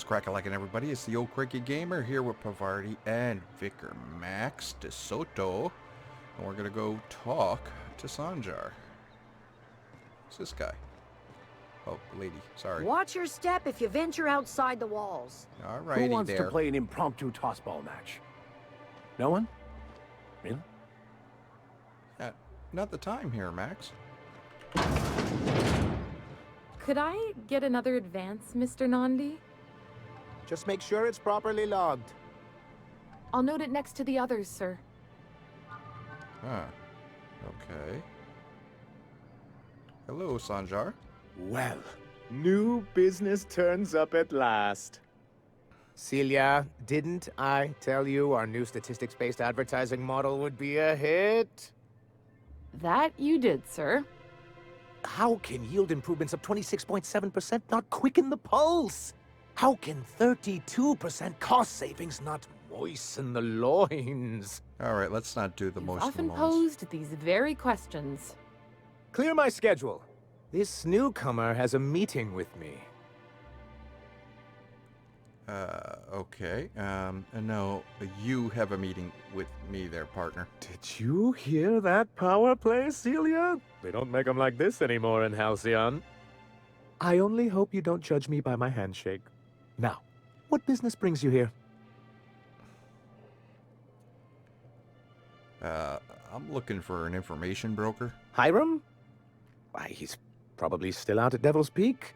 What's cracking like everybody? It's the old Cranky Gamer here with Pavardi and Vicar Max DeSoto. And we're going to go talk to Sanjar. Who's this guy? Oh, lady. Sorry. Watch your step if you venture outside the walls. Alrighty Who wants there. to play an impromptu tossball match? No one? Really? Not the time here, Max. Could I get another advance, Mr. Nandi? Just make sure it's properly logged. I'll note it next to the others, sir. Huh. Okay. Hello, Sanjar. Well, new business turns up at last. Celia, didn't I tell you our new statistics-based advertising model would be a hit? That you did, sir. How can yield improvements of 26.7% not quicken the pulse? How can 32% cost savings not moisten the loins? Alright, let's not do the You've most often ones. posed these very questions. Clear my schedule. This newcomer has a meeting with me. Okay. No, you have a meeting with me there, partner. Did you hear that power play, Celia? They don't make them like this anymore in Halcyon. I only hope you don't judge me by my handshake. Now, what business brings you here? I'm looking for an information broker. Hiram? Why, he's probably still out at Devil's Peak.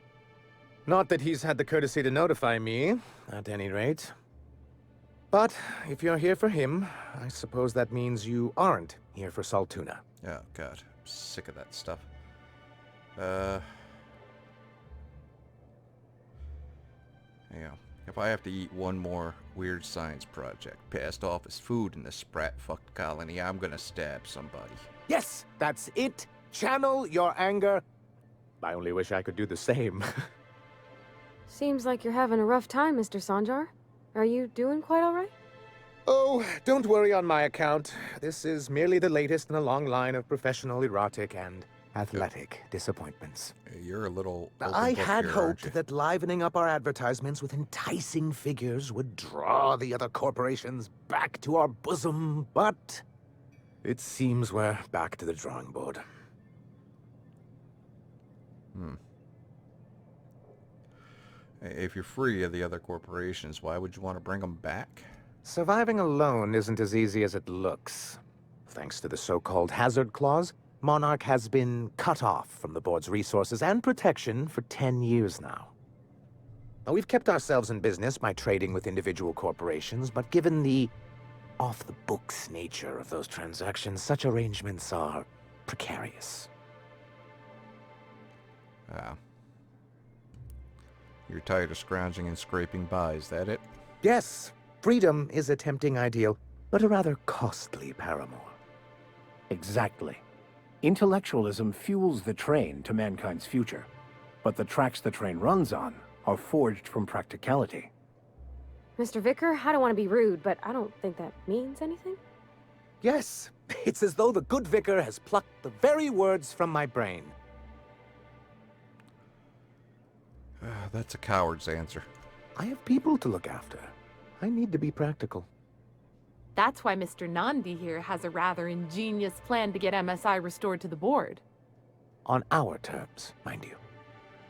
Not that he's had the courtesy to notify me, at any rate. But if you're here for him, I suppose that means you aren't here for Saltuna. Oh, God. I'm sick of that stuff. Yeah. If I have to eat one more weird science project passed off as food in the sprat-fucked colony, I'm gonna stab somebody. Yes, that's it. Channel your anger. I only wish I could do the same. Seems like you're having a rough time, Mr. Sanjar. Are you doing quite all right? Oh, don't worry on my account. This is merely the latest in a long line of professional erotic and athletic disappointments. You're a little open I book had here, aren't hoped that livening up our advertisements with enticing figures would draw the other corporations back to our bosom, but it seems we're back to the drawing board. If you're free of the other corporations, why would you want to bring them back? Surviving alone isn't as easy as it looks. Thanks to the so-called hazard clause, Monarch has been cut off from the board's resources and protection for 10 years now. Now, we've kept ourselves in business by trading with individual corporations, but given the off-the-books nature of those transactions, such arrangements are precarious. You're tired of scrounging and scraping by, is that it? Yes, freedom is a tempting ideal, but a rather costly paramour. Exactly. Intellectualism fuels the train to mankind's future, but the tracks the train runs on are forged from practicality. Mr. Vicar, I don't want to be rude, but I don't think that means anything. Yes, it's as though the good vicar has plucked the very words from my brain. That's a coward's answer. I have people to look after. I need to be practical. That's why Mr. Nandi here has a rather ingenious plan to get MSI restored to the board. On our terms, mind you.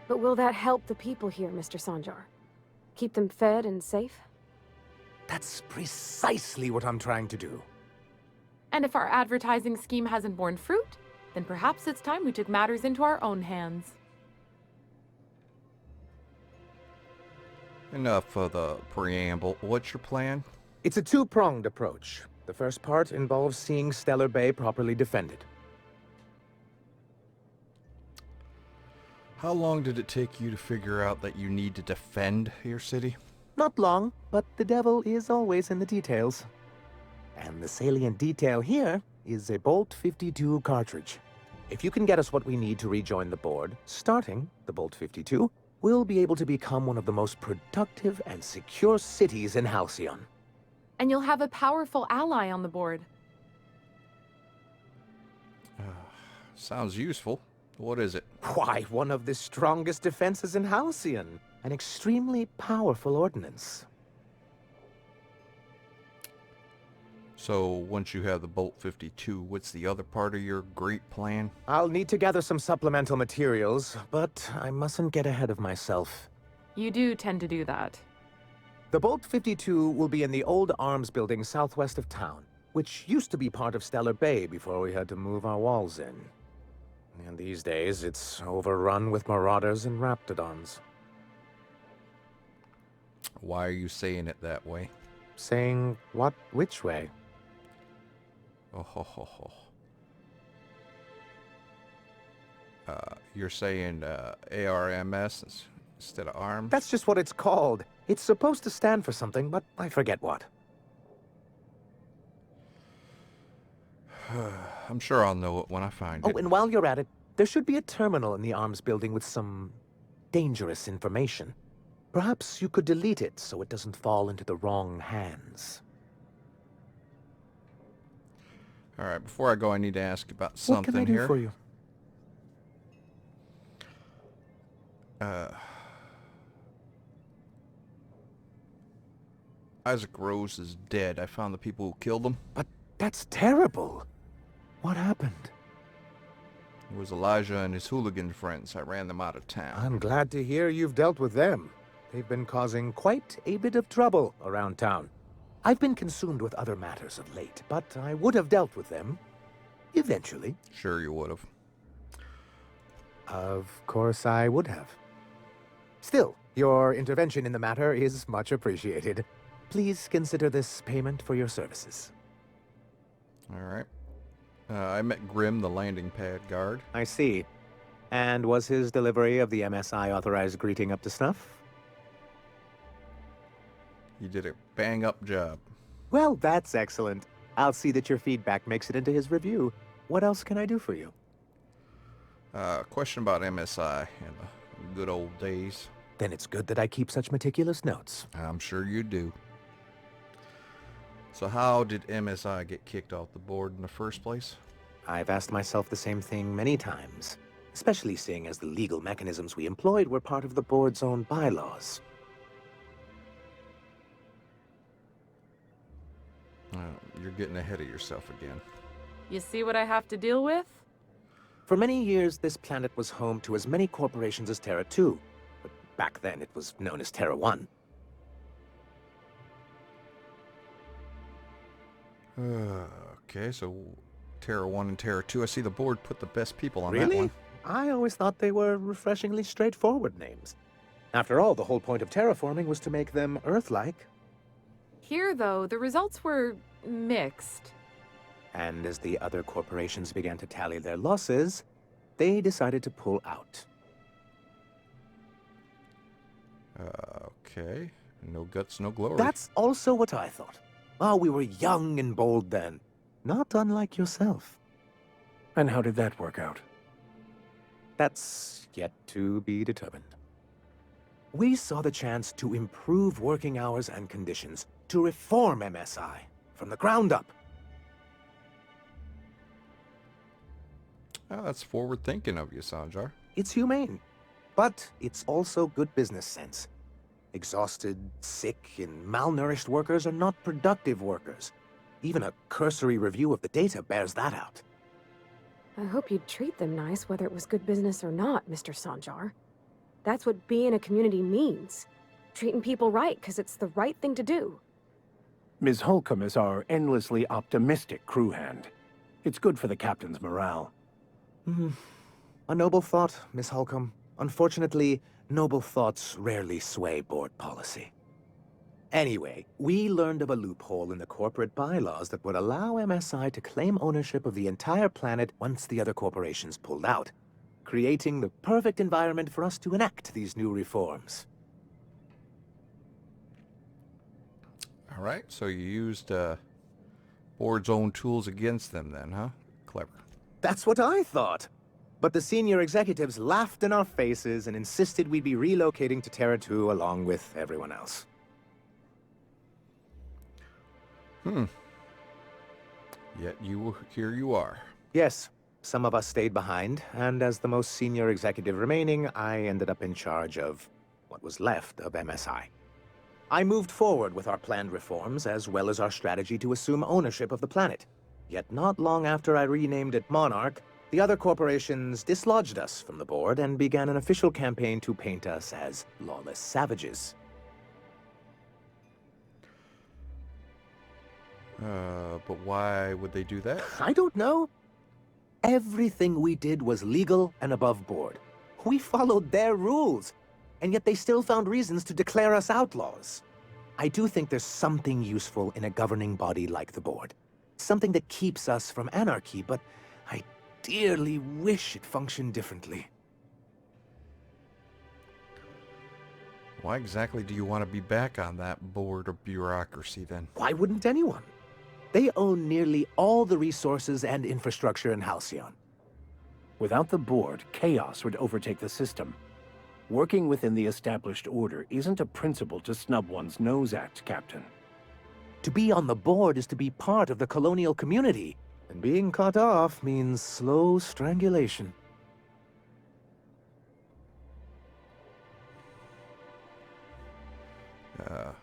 But will that help the people here, Mr. Sanjar? Keep them fed and safe? That's precisely what I'm trying to do. And if our advertising scheme hasn't borne fruit, then perhaps it's time we took matters into our own hands. Enough of the preamble. What's your plan? It's a two-pronged approach. The first part involves seeing Stellar Bay properly defended. How long did it take you to figure out that you need to defend your city? Not long, but the devil is always in the details. And the salient detail here is a Bolt 52 cartridge. If you can get us what we need to rejoin the board, starting the Bolt 52, we'll be able to become one of the most productive and secure cities in Halcyon. And you'll have a powerful ally on the board. Sounds useful. What is it? Why, one of the strongest defenses in Halcyon. an extremely powerful ordnance. So once you have the Bolt 52, what's the other part of your great plan? I'll need to gather some supplemental materials, but I mustn't get ahead of myself. You do tend to do that. The Bolt 52 will be in the old arms building southwest of town, which used to be part of Stellar Bay before we had to move our walls in. And these days, it's overrun with marauders and raptidons. Why are you saying it that way? Saying what? Which way? Oh, ho, ho, ho. You're saying ARMS instead of arms? That's just what it's called. It's supposed to stand for something, but I forget what. I'm sure I'll know it when I find Oh, it. and while you're at it, there should be a terminal in the arms building with some dangerous information. Perhaps you could delete it so it doesn't fall into the wrong hands. All right, before I go, I need to ask about What something can I do here. for you? Isaac Rose is dead. I found the people who killed him. But that's terrible. What happened? It was Elijah and his hooligan friends. I ran them out of town. I'm glad to hear you've dealt with them. They've been causing quite a bit of trouble around town. I've been consumed with other matters of late, but I would have dealt with them. Eventually. Sure you would have. Of course I would have. Still, your intervention in the matter is much appreciated. Please consider this payment for your services. All right. I met Grim, the landing pad guard. I see. And was his delivery of the MSI authorized greeting up to snuff? He did a bang-up job. Well, that's excellent. I'll see that your feedback makes it into his review. What else can I do for you? Question about MSI and the good old days. Then it's good that I keep such meticulous notes. I'm sure you do. So how did MSI get kicked off the board in the first place? I've asked myself the same thing many times, especially seeing as the legal mechanisms we employed were part of the board's own bylaws. You're getting ahead of yourself again. You see what I have to deal with? For many years, this planet was home to as many corporations as Terra 2, but back then it was known as Terra 1. Okay, so Terra 1 and Terra 2. I see the board put the best people on that Really? one. I always thought they were refreshingly straightforward names. After all, the whole point of terraforming was to make them Earth-like. Here, though, the results were mixed. And as the other corporations began to tally their losses, they decided to pull out. Okay. No guts, no glory. That's also what I thought. Oh, we were young and bold then. Not unlike yourself. And how did that work out? That's yet to be determined. We saw the chance to improve working hours and conditions, to reform MSI from the ground up. Oh, that's forward thinking of you, Sanjar. It's humane, but it's also good business sense. Exhausted, sick, and malnourished workers are not productive workers. Even a cursory review of the data bears that out. I hope you'd treat them nice, whether it was good business or not, Mr. Sanjar. That's what being a community means. Treating people right, because it's the right thing to do. Ms. Holcomb is our endlessly optimistic crew hand. It's good for the captain's morale. A noble thought, Miss Holcomb. Unfortunately, noble thoughts rarely sway board policy. Anyway, we learned of a loophole in the corporate bylaws that would allow MSI to claim ownership of the entire planet once the other corporations pulled out, creating the perfect environment for us to enact these new reforms. All right, so you used board's own tools against them then, huh? Clever. That's what I thought. But the senior executives laughed in our faces and insisted we'd be relocating to Terra 2 along with everyone else. Yet here you are. Yes, some of us stayed behind, and as the most senior executive remaining, I ended up in charge of what was left of MSI. I moved forward with our planned reforms as well as our strategy to assume ownership of the planet. Yet not long after I renamed it Monarch, the other corporations dislodged us from the board and began an official campaign to paint us as lawless savages. But why would they do that? I don't know. Everything we did was legal and above board. We followed their rules, and yet they still found reasons to declare us outlaws. I do think there's something useful in a governing body like the board. Something that keeps us from anarchy, but I dearly wish it functioned differently. Why exactly do you want to be back on that board of bureaucracy then? Why wouldn't anyone? They own nearly all the resources and infrastructure in Halcyon. Without the board, chaos would overtake the system. Working within the established order isn't a principle to snub one's nose at, Captain. To be on the board is to be part of the colonial community, and being cut off means slow strangulation.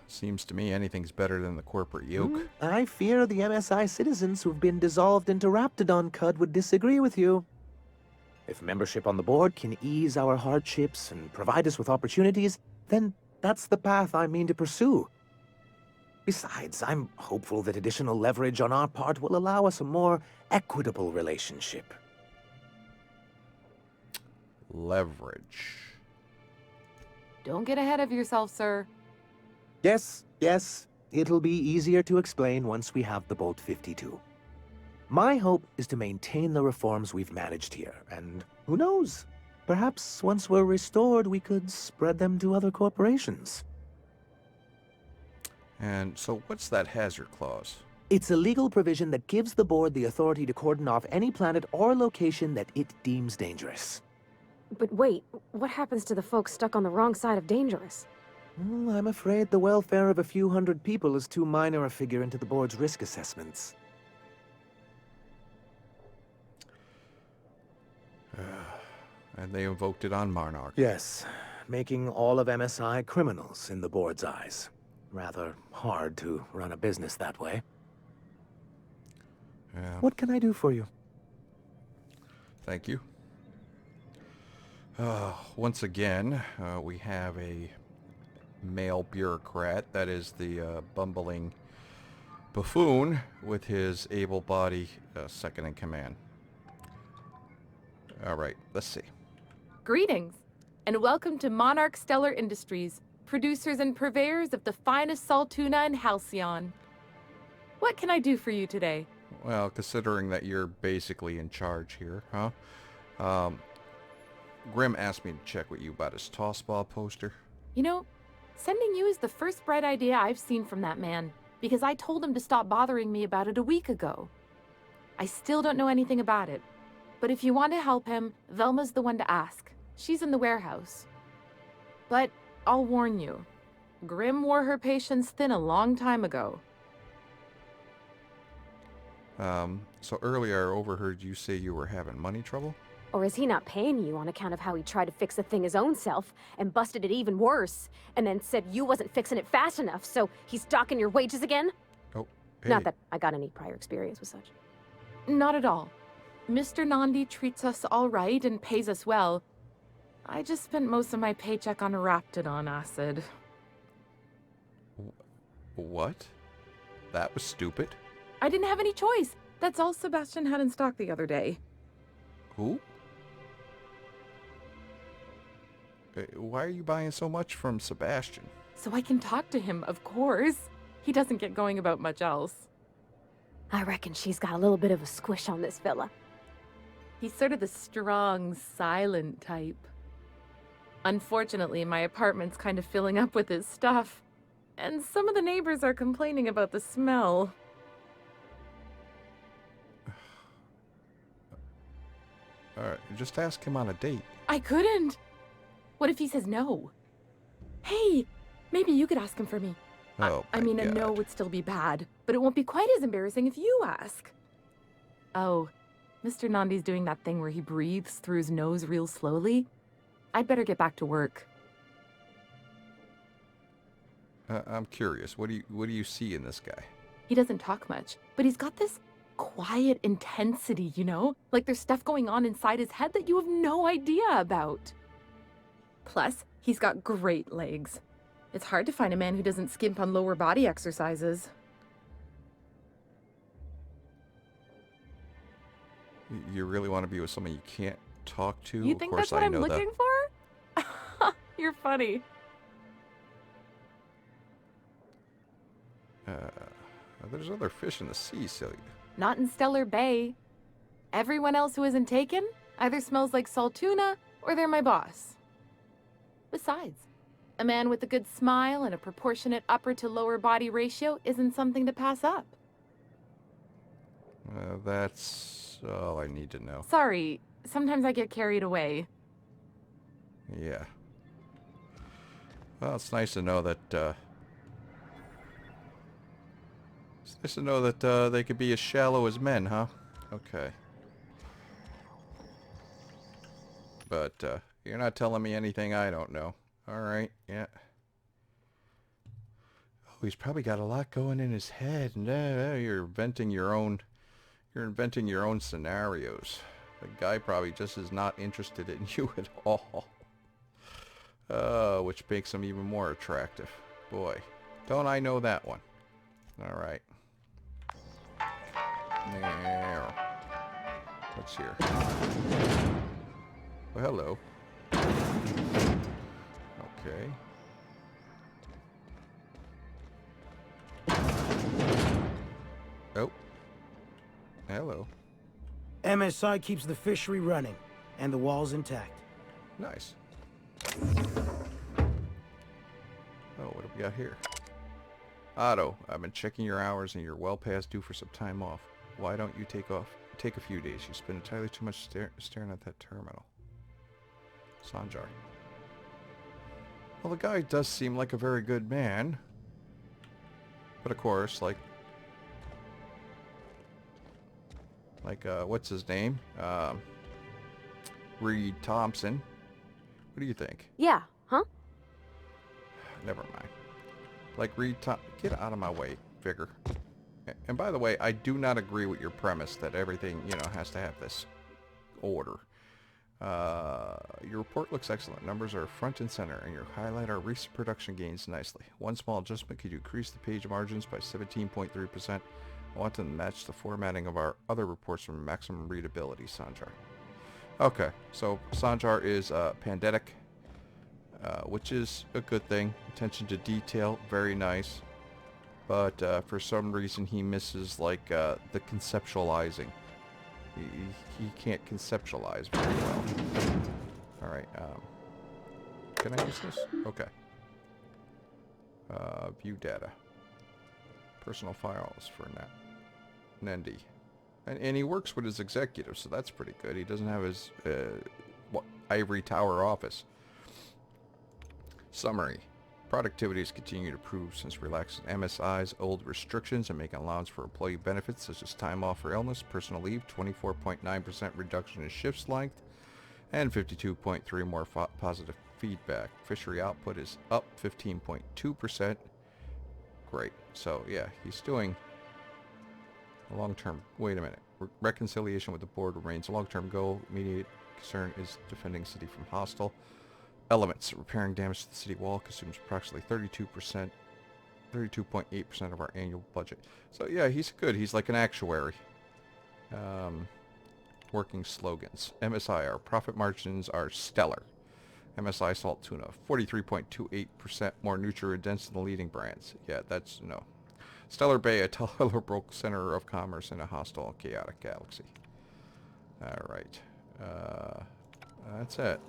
Seems to me anything's better than the corporate yoke. I fear the MSI citizens who've been dissolved into Raptidon Cud would disagree with you. If membership on the board can ease our hardships and provide us with opportunities, then that's the path I mean to pursue. Besides, I'm hopeful that additional leverage on our part will allow us a more equitable relationship. Leverage. Don't get ahead of yourself, sir. Yes, it'll be easier to explain once we have the Bolt 52. My hope is to maintain the reforms we've managed here, and who knows? Perhaps once we're restored, we could spread them to other corporations. And so what's that hazard clause? It's a legal provision that gives the board the authority to cordon off any planet or location that it deems dangerous. But wait, what happens to the folks stuck on the wrong side of dangerous? I'm afraid the welfare of a few hundred people is too minor a figure into the board's risk assessments. And they invoked it on Monarch. Yes, making all of MSI criminals in the board's eyes. Rather hard to run a business that way. Yeah. What can I do for you? Thank you. Once again, we have a male bureaucrat, that is the bumbling buffoon with his able-bodied second-in-command. All right, let's see. Greetings, and welcome to Monarch Stellar Industries, producers and purveyors of the finest salt tuna in Halcyon. What can I do for you today? Well, considering that you're basically in charge here, huh? Grim asked me to check with you about his toss ball poster. You know, sending you is the first bright idea I've seen from that man, because I told him to stop bothering me about it a week ago. I still don't know anything about it, but if you want to help him, Velma's the one to ask. She's in the warehouse. But I'll warn you, Grim wore her patience thin a long time ago. So earlier I overheard you say you were having money trouble? Or is he not paying you on account of how he tried to fix the thing his own self and busted it even worse, and then said you wasn't fixing it fast enough, so he's docking your wages again? Oh, hey. Not that I got any prior experience with such. Not at all. Mr. Nandi treats us all right and pays us well. I just spent most of my paycheck on Raptidon acid. What? That was stupid. I didn't have any choice. That's all Sebastian had in stock the other day. Who? Why are you buying so much from Sebastian? So I can talk to him, of course. He doesn't get going about much else. I reckon she's got a little bit of a squish on this fella. He's sort of the strong, silent type. Unfortunately, my apartment's kind of filling up with his stuff, and some of the neighbors are complaining about the smell. Alright, just ask him on a date. I couldn't. What if he says no? Hey, maybe you could ask him for me. Oh, I mean, a no would still be bad, but it won't be quite as embarrassing if you ask. Oh, Mr. Nandi's doing that thing where he breathes through his nose real slowly. I'd better get back to work. I'm curious. What do you see in this guy? He doesn't talk much, but he's got this quiet intensity, you know? Like there's stuff going on inside his head that you have no idea about. Plus, he's got great legs. It's hard to find a man who doesn't skimp on lower body exercises. You really want to be with someone you can't talk to? You Of think course, that's what I I'm know looking for? You're funny. There's other fish in the sea, Celia. Not in Stellar Bay. Everyone else who isn't taken either smells like salt tuna or they're my boss. Besides, a man with a good smile and a proportionate upper to lower body ratio isn't something to pass up. That's all I need to know. Sorry, sometimes I get carried away. Yeah. Well, it's nice to know that, they could be as shallow as men, huh? Okay. But, you're not telling me anything I don't know. Alright, yeah. Oh, he's probably got a lot going in his head, and you're inventing your own scenarios. The guy probably just is not interested in you at all. Which makes him even more attractive. Boy, don't I know that one. Alright. Now, what's here? Well, hello. Okay. Oh. Hello. MSI keeps the fishery running, and the walls intact. Nice. Oh, what have we got here? Otto, I've been checking your hours and you're well past due for some time off. Why don't you take a few days? You spend entirely too much staring at that terminal. Sanjar. Well, the guy does seem like a very good man. But of course, like, what's his name? Reed Thompson. What do you think? Yeah, huh? Never mind. Like Reed get out of my way, Vigor. And by the way, I do not agree with your premise that everything, has to have this order. Your report looks excellent. Numbers are front and center, and you highlight our recent production gains nicely. One small adjustment could decrease the page margins by 17.3%. I want to match the formatting of our other reports for maximum readability, Sanjar. Okay, so Sanjar is pandetic, which is a good thing. Attention to detail, very nice. But for some reason he misses, like, the conceptualizing. He can't conceptualize very well. Alright, can I use this? Okay. View data. Personal files for Nendi. And he works with his executives, so that's pretty good. He doesn't have his ivory tower office. Summary. Productivity has continued to improve since relaxing MSI's old restrictions and making allowance for employee benefits such as time off for illness, personal leave, 24.9% reduction in shifts length, and 52.3 more positive feedback. Fishery output is up 15.2%. Great. So, yeah, he's doing a long-term... Wait a minute. Reconciliation with the board remains a long-term goal. Immediate concern is defending city from hostile elements. Repairing damage to the city wall consumes approximately 32.8% of our annual budget. So, yeah, he's good. He's like an actuary. Working slogans. MSI, our profit margins are stellar. MSI salt tuna, 43.28% more nutrient-dense than the leading brands. Yeah, that's, no. Stellar Bay, a tolerable center of commerce in a hostile and chaotic galaxy. Alright. That's it.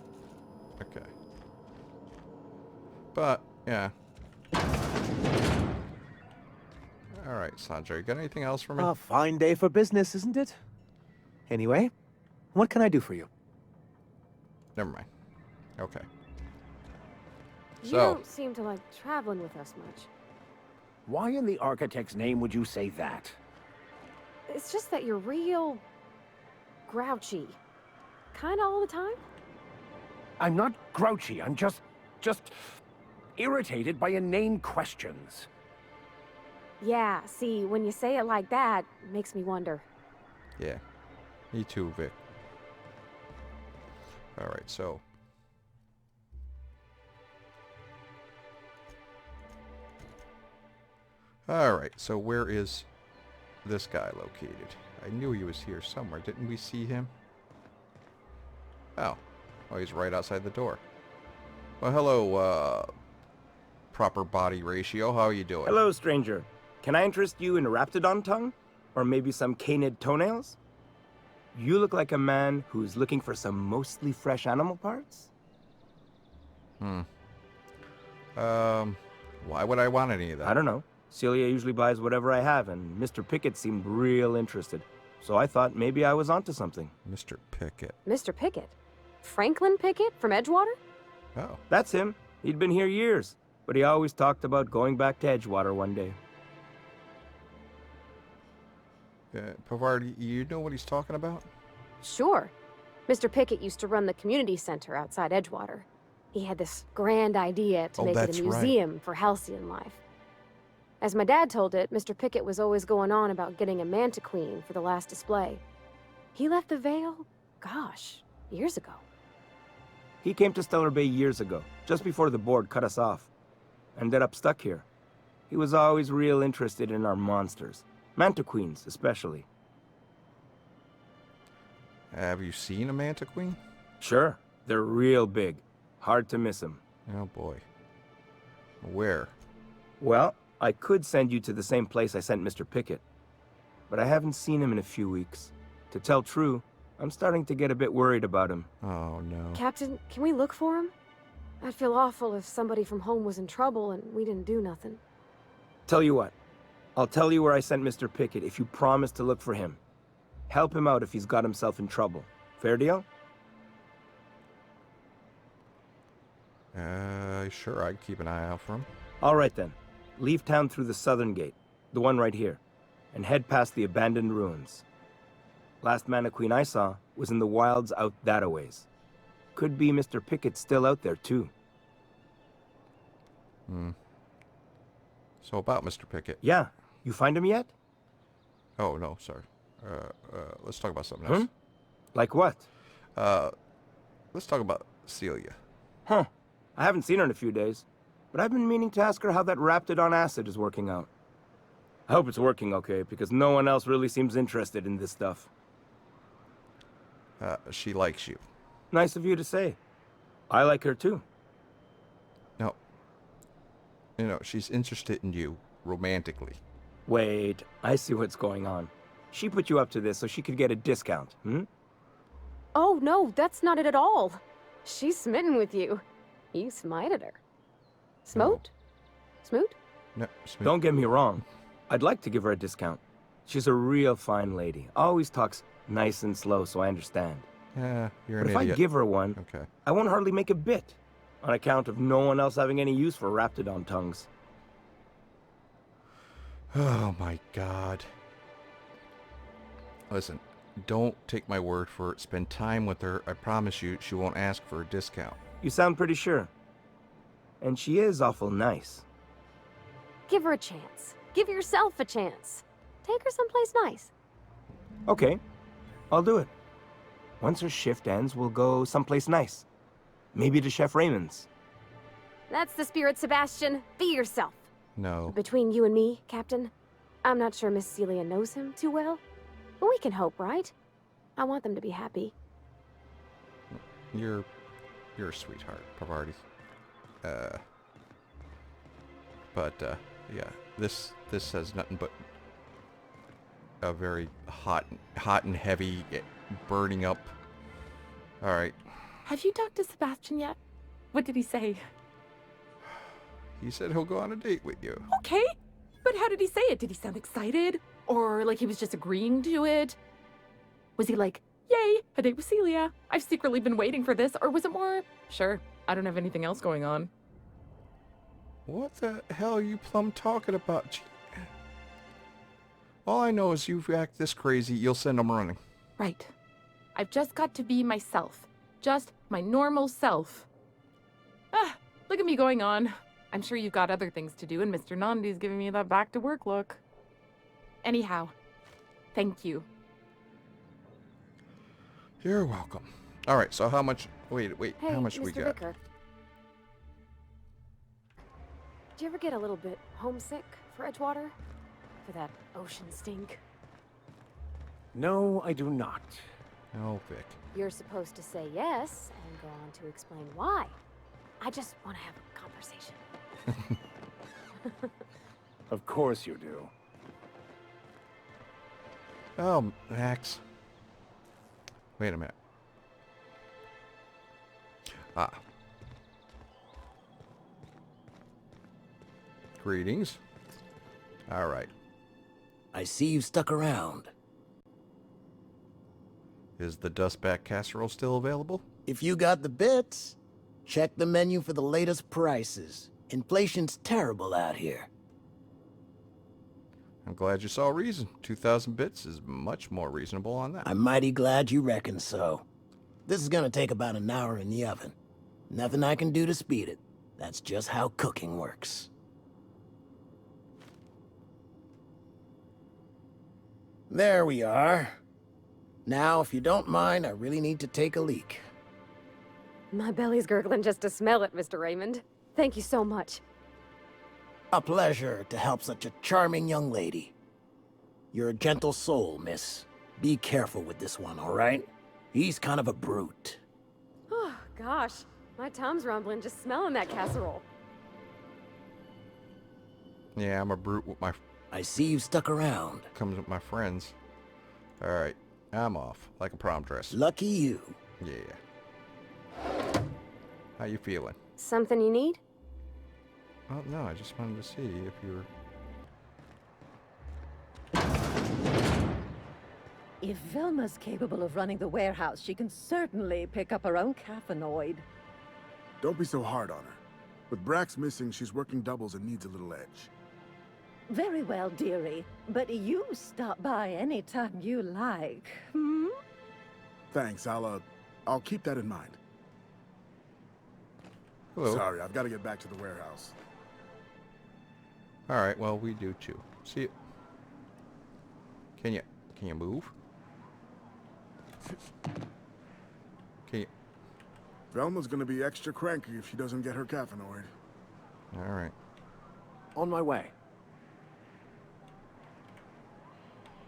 Okay. But, yeah. Alright, Sanjay, you got anything else for me? A fine day for business, isn't it? Anyway, what can I do for you? Never mind. Okay. You So, don't seem to like traveling with us much. Why in the architect's name would you say that? It's just that you're real... grouchy. Kinda all the time? I'm not grouchy, I'm just... irritated by inane questions. Yeah, see, when you say it like that, it makes me wonder. Yeah. Me too, Vic. Alright, so... Alright, so where is this guy located? I knew he was here somewhere. Didn't we see him? Oh. Oh, he's right outside the door. Well, hello, proper body ratio. How are you doing? Hello, stranger. Can I interest you in a raptidon tongue? Or maybe some canid toenails? You look like a man who's looking for some mostly fresh animal parts? Why would I want any of that? I don't know. Celia usually buys whatever I have, and Mr. Pickett seemed real interested. So I thought maybe I was onto something. Mr. Pickett. Mr. Pickett? Franklin Pickett from Edgewater? Oh. That's him. He'd been here years, but he always talked about going back to Edgewater one day. Pavardi, you know what he's talking about? Sure. Mr. Pickett used to run the community center outside Edgewater. He had this grand idea to Oh, make it that's a right. museum for Halcyon life. As my dad told it, Mr. Pickett was always going on about getting a manta queen for the last display. He left the Vale, gosh, years ago. He came to Stellar Bay years ago, just before the board cut us off. Ended up stuck here. He was always real interested in our monsters. Manta queens, especially. Have you seen a manta queen? Sure, they're real big. Hard to miss them. Oh boy. Where? Well, I could send you to the same place I sent Mr. Pickett. But I haven't seen him in a few weeks. To tell true, I'm starting to get a bit worried about him. Oh no. Captain, can we look for him? I'd feel awful if somebody from home was in trouble and we didn't do nothing. Tell you what, I'll tell you where I sent Mr. Pickett if you promise to look for him. Help him out if he's got himself in trouble. Fair deal? Sure, I'd keep an eye out for him. All right then. Leave town through the southern gate, the one right here, and head past the abandoned ruins. Last Mana Queen I saw was in the wilds out that-a-ways. Could be Mr. Pickett still out there, too. So about Mr. Pickett. Yeah. You find him yet? Oh, no, sorry. Let's talk about something else. Like what? Let's talk about Celia. Huh. I haven't seen her in a few days, but I've been meaning to ask her how that raptidon acid is working out. I hope it's working okay, because no one else really seems interested in this stuff. She likes you. Nice of you to say. I like her too. No. You know, she's interested in you romantically. Wait, I see what's going on. She put you up to this so she could get a discount, Oh, no, that's not it at all. She's smitten with you. You smited her. Smote? Smoot? No, Don't get me wrong. I'd like to give her a discount. She's a real fine lady. Always talks nice and slow, so I understand. Yeah, you're But an if idiot. I give her one, Okay. I won't hardly make a bit, on account of no one else having any use for raptidon tongues. Oh my god. Listen, don't take my word for it. Spend time with her. I promise you she won't ask for a discount. You sound pretty sure. And she is awful nice. Give her a chance. Give yourself a chance. Take her someplace nice. Okay, I'll do it. Once her shift ends, we'll go someplace nice. Maybe to Chef Raymond's. That's the spirit, Sebastian. Be yourself. No. Between you and me, Captain, I'm not sure Miss Celia knows him too well. But we can hope, right? I want them to be happy. You're a sweetheart, Pavardi. Yeah, this has nothing but a very hot and heavy, burning up. All right. Have you talked to Sebastian yet? What did he say? He said he'll go on a date with you. Okay, but how did he say it? Did he sound excited? Or like he was just agreeing to it? Was he like, yay, a date with Celia. I've secretly been waiting for this. Or was it more, sure, I don't have anything else going on. What the hell are you plum talking about? Gee. All I know is you act this crazy, you'll send them running. Right. I've just got to be myself. Just my normal self. Ah, look at me going on. I'm sure you've got other things to do, and Mr. Nandi's giving me that back-to-work look. Anyhow, thank you. You're welcome. All right, so how much... Wait, Hey, how much Mr. we got? Vicker. Do you ever get a little bit homesick for Edgewater? For that ocean stink? No, I do not. Oh, Vic. You're supposed to say yes and go on to explain why. I just want to have a conversation. Of course you do. Oh, Max. Wait a minute. Ah. Greetings. All right. I see you stuck around. Is the dustback casserole still available? If you got the bits, check the menu for the latest prices. Inflation's terrible out here. I'm glad you saw reason. 2,000 bits is much more reasonable on that. I'm mighty glad you reckon so. This is gonna take about an hour in the oven. Nothing I can do to speed it. That's just how cooking works. There we are. Now, if you don't mind, I really need to take a leak. My belly's gurgling just to smell it, Mr. Raymond. Thank you so much. A pleasure to help such a charming young lady. You're a gentle soul, miss. Be careful with this one, all right? He's kind of a brute. Oh, gosh. My tum's rumbling just smelling that casserole. Yeah, I'm a brute with my... I see you stuck around. Comes with my friends. All right. I'm off. Like a prom dress. Lucky you. Yeah. How you feeling? Something you need? Oh, no, I just wanted to see if you were... If Velma's capable of running the warehouse, she can certainly pick up her own caffeinoid. Don't be so hard on her. With Brax missing, she's working doubles and needs a little edge. Very well, dearie. But you stop by anytime you like, hmm? Thanks, I'll keep that in mind. Hello. Sorry, I've got to get back to the warehouse. All right, well, we do too. See you. Can you move? Can you... Velma's gonna be extra cranky if she doesn't get her caffeinoid. All right. On my way.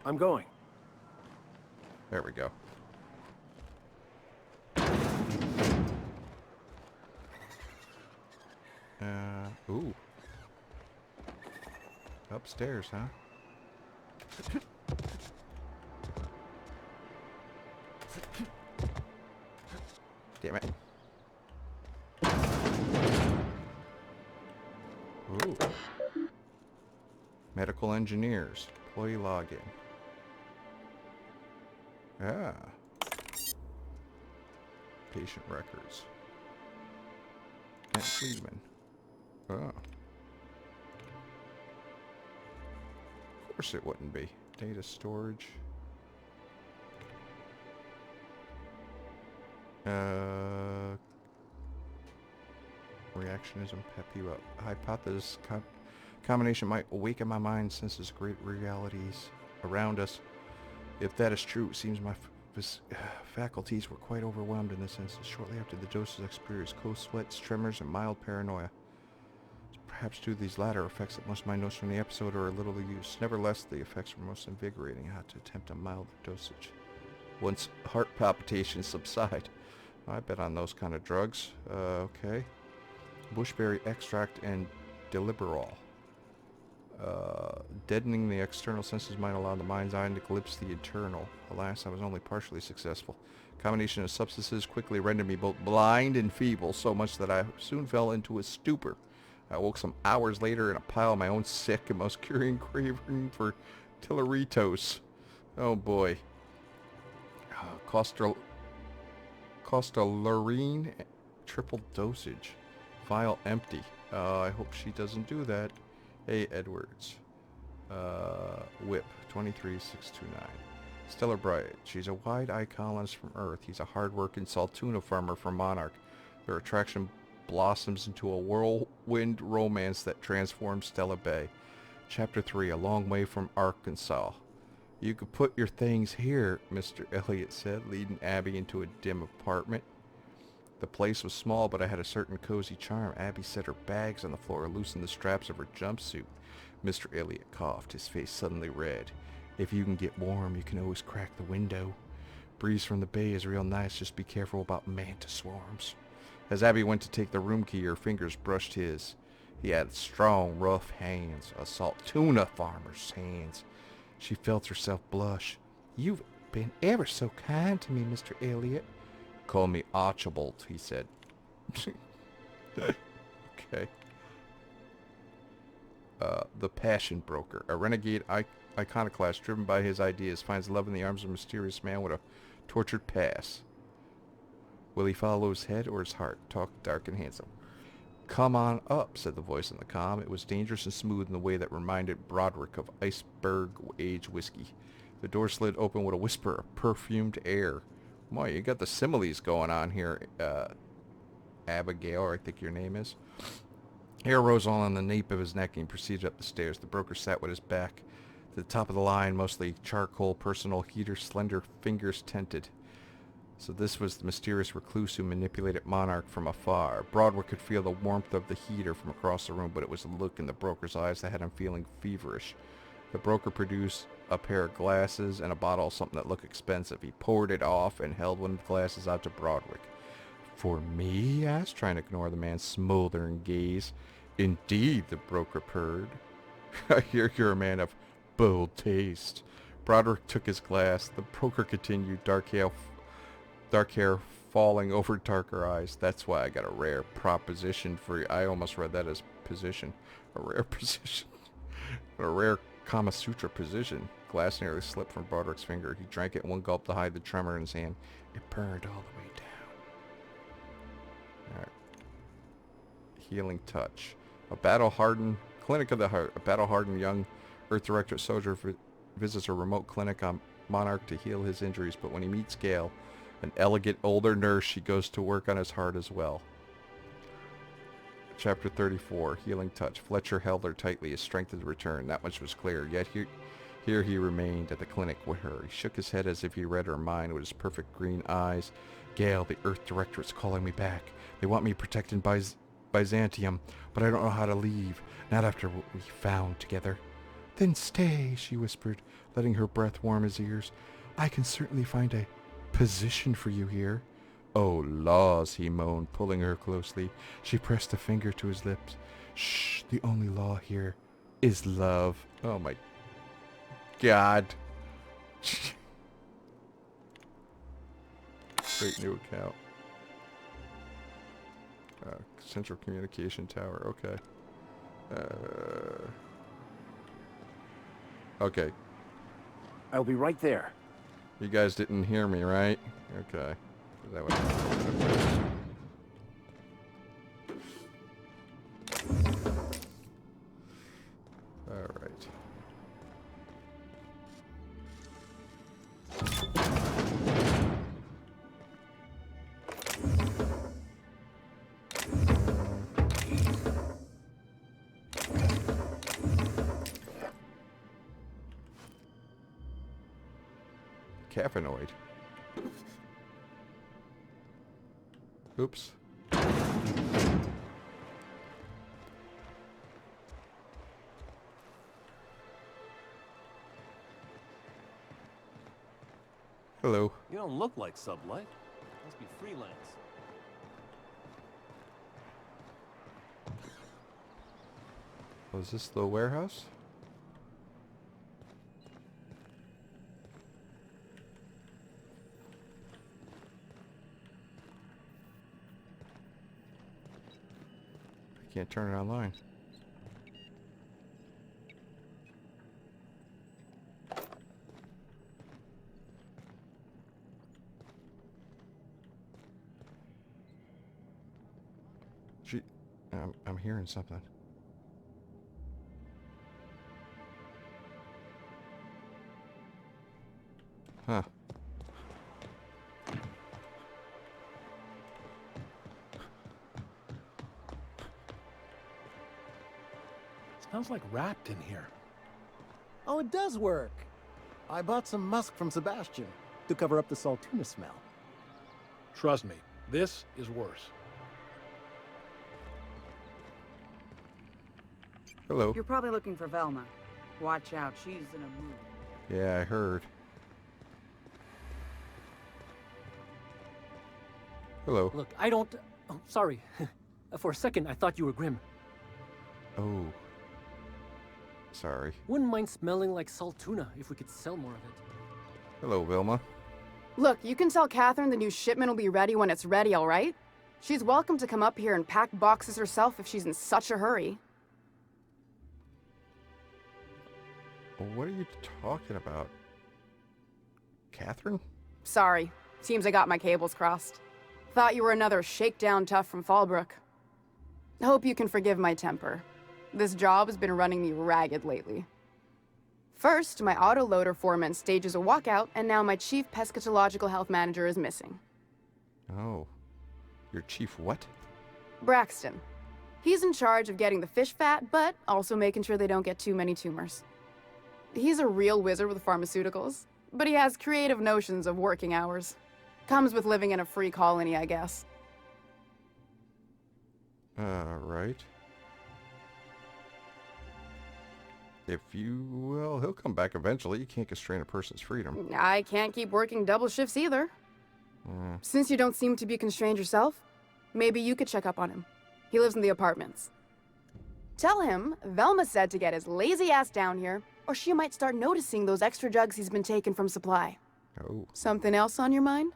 I'm going. There we go. Ooh. Upstairs, huh? Damn it. Ooh. Medical engineers. Employee login. Ah. Patient records. Kent Friedman. Oh. Of course it wouldn't be. Data storage. Reactionism, pep you up. Hypothesis combination might awaken my mind since there's great realities around us. If that is true, it seems my faculties were quite overwhelmed in this instance. Shortly after the doses, I experienced cold sweats, tremors, and mild paranoia. Perhaps due to these latter effects that most of my notes from the episode are a little use. Nevertheless, the effects were most invigorating. I had to attempt a milder dosage. Once heart palpitations subside. I bet on those kind of drugs. Okay. Bushberry extract and Deliberol. Deadening the external senses might allow the mind's eye to glimpse the internal. Alas, I was only partially successful. Combination of substances quickly rendered me both blind and feeble, so much that I soon fell into a stupor. I woke some hours later in a pile of my own sick and most curious craving for Tilleritos. Oh boy. Costolurine, triple dosage. Vial empty. I hope she doesn't do that. A. Edwards. Whip, 23629. Stellar Bright. She's a wide-eyed colonist from Earth. He's a hard-working Saltuna farmer from Monarch. Their attraction blossoms into a whirlwind romance that transforms Stella Bay. Chapter 3, A Long Way from Arkansas. You could put your things here, Mr. Elliot said, leading Abby into a dim apartment. The place was small, but it had a certain cozy charm. Abby set her bags on the floor and loosened the straps of her jumpsuit. Mr. Elliot coughed, his face suddenly red. If you can get warm, you can always crack the window. Breeze from the bay is real nice, just be careful about mantis swarms. As Abby went to take the room key, her fingers brushed his. He had strong, rough hands, a salt tuna farmer's hands. She felt herself blush. You've been ever so kind to me, Mr. Elliot. Call me Archibald, he said. Okay. The Passion Broker. A renegade iconoclast driven by his ideas finds love in the arms of a mysterious man with a tortured past. Will he follow his head or his heart? Talk dark and handsome. Come on up, said the voice in the comm. It was dangerous and smooth in the way that reminded Broderick of iceberg-age whiskey. The door slid open with a whisper of perfumed air. Boy, you got the similes going on here, Abigail, I think your name is. Hair rose all on the nape of his neck and he proceeded up the stairs. The broker sat with his back to the top of the line, mostly charcoal, personal heater, slender fingers tented. So this was the mysterious recluse who manipulated Monarch from afar. Broderick could feel the warmth of the heater from across the room, but it was a look in the broker's eyes that had him feeling feverish. The broker produced a pair of glasses and a bottle of something that looked expensive. He poured it off and held one of the glasses out to Broderick. For me? He asked, trying to ignore the man's smoldering gaze. Indeed, the broker purred. I hear you're a man of bold taste. Broderick took his glass. The broker continued, dark hair falling over darker eyes. That's why I got a rare proposition for you. I almost read that as position. A rare position. A rare Kama Sutra position. Glass nearly slipped from Broderick's finger. He drank it in one gulp to hide the tremor in his hand. It burned all the way down. Alright. Healing touch. A battle-hardened clinic of the heart. A battle-hardened young Earth Directorate soldier visits a remote clinic on Monarch to heal his injuries, but when he meets Gale, an elegant older nurse, she goes to work on his heart as well. Chapter 34, Healing Touch. Fletcher held her tightly, his strength had returned. That much was clear. Yet here he remained at the clinic with her. He shook his head as if he read her mind with his perfect green eyes. Gale, the Earth Directorate's calling me back. They want me protected by Byzantium, but I don't know how to leave. Not after what we found together. Then stay, she whispered, letting her breath warm his ears. I can certainly find a position for you here. Oh, laws, he moaned, pulling her closely. She pressed a finger to his lips. Shh, the only law here is love. Oh my God. Great new account. Central communication tower, okay. Okay. I'll be right there. You guys didn't hear me, right? Okay. Is that what all right. Caffeinoid. Oops. Hello. You don't look like Sublight. Must be freelance. Oh, is this the warehouse? I can't turn it online. I'm hearing something. Huh. Smells like wrapped in here. Oh, it does work. I bought some musk from Sebastian to cover up the saltuna smell. Trust me, this is worse. Hello. You're probably looking for Velma. Watch out, she's in a mood. Yeah, I heard. Hello. Look, I don't... Oh, sorry. For a second, I thought you were Grim. Oh. Sorry. Wouldn't mind smelling like salt tuna if we could sell more of it. Hello, Vilma. Look, you can tell Catherine the new shipment will be ready when it's ready, all right? She's welcome to come up here and pack boxes herself if she's in such a hurry. What are you talking about? Catherine? Sorry. Seems I got my cables crossed. Thought you were another shakedown tough from Fallbrook. Hope you can forgive my temper. This job has been running me ragged lately. First, my autoloader foreman stages a walkout, and now my chief pescatological health manager is missing. Oh. Your chief what? Braxton. He's in charge of getting the fish fat, but also making sure they don't get too many tumors. He's a real wizard with pharmaceuticals, but he has creative notions of working hours. Comes with living in a free colony, I guess. Right. Well, he'll come back eventually. You can't constrain a person's freedom. I can't keep working double shifts either. Since you don't seem to be constrained yourself, maybe you could check up on him. He lives in the apartments. Tell him Velma said to get his lazy ass down here, or she might start noticing those extra jugs he's been taking from supply. Oh. Something else on your mind?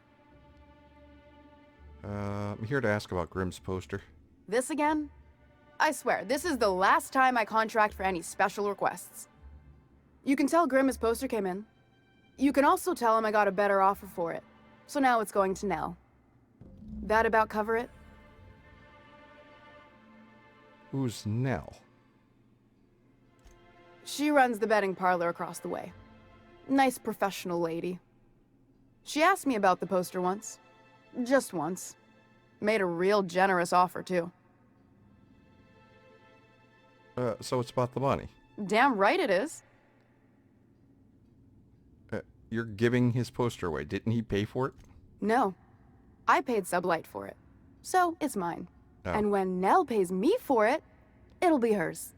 I'm here to ask about Grimm's poster. This again? I swear, this is the last time I contract for any special requests. You can tell Grimm his poster came in. You can also tell him I got a better offer for it. So now it's going to Nell. That about cover it? Who's Nell? She runs the betting parlor across the way. Nice professional lady. She asked me about the poster once. Just once. Made a real generous offer, too. So it's about the money. Damn right it is. You're giving his poster away. Didn't he pay for it? No. I paid Sublight for it. So, it's mine. Oh. And when Nell pays me for it, it'll be hers.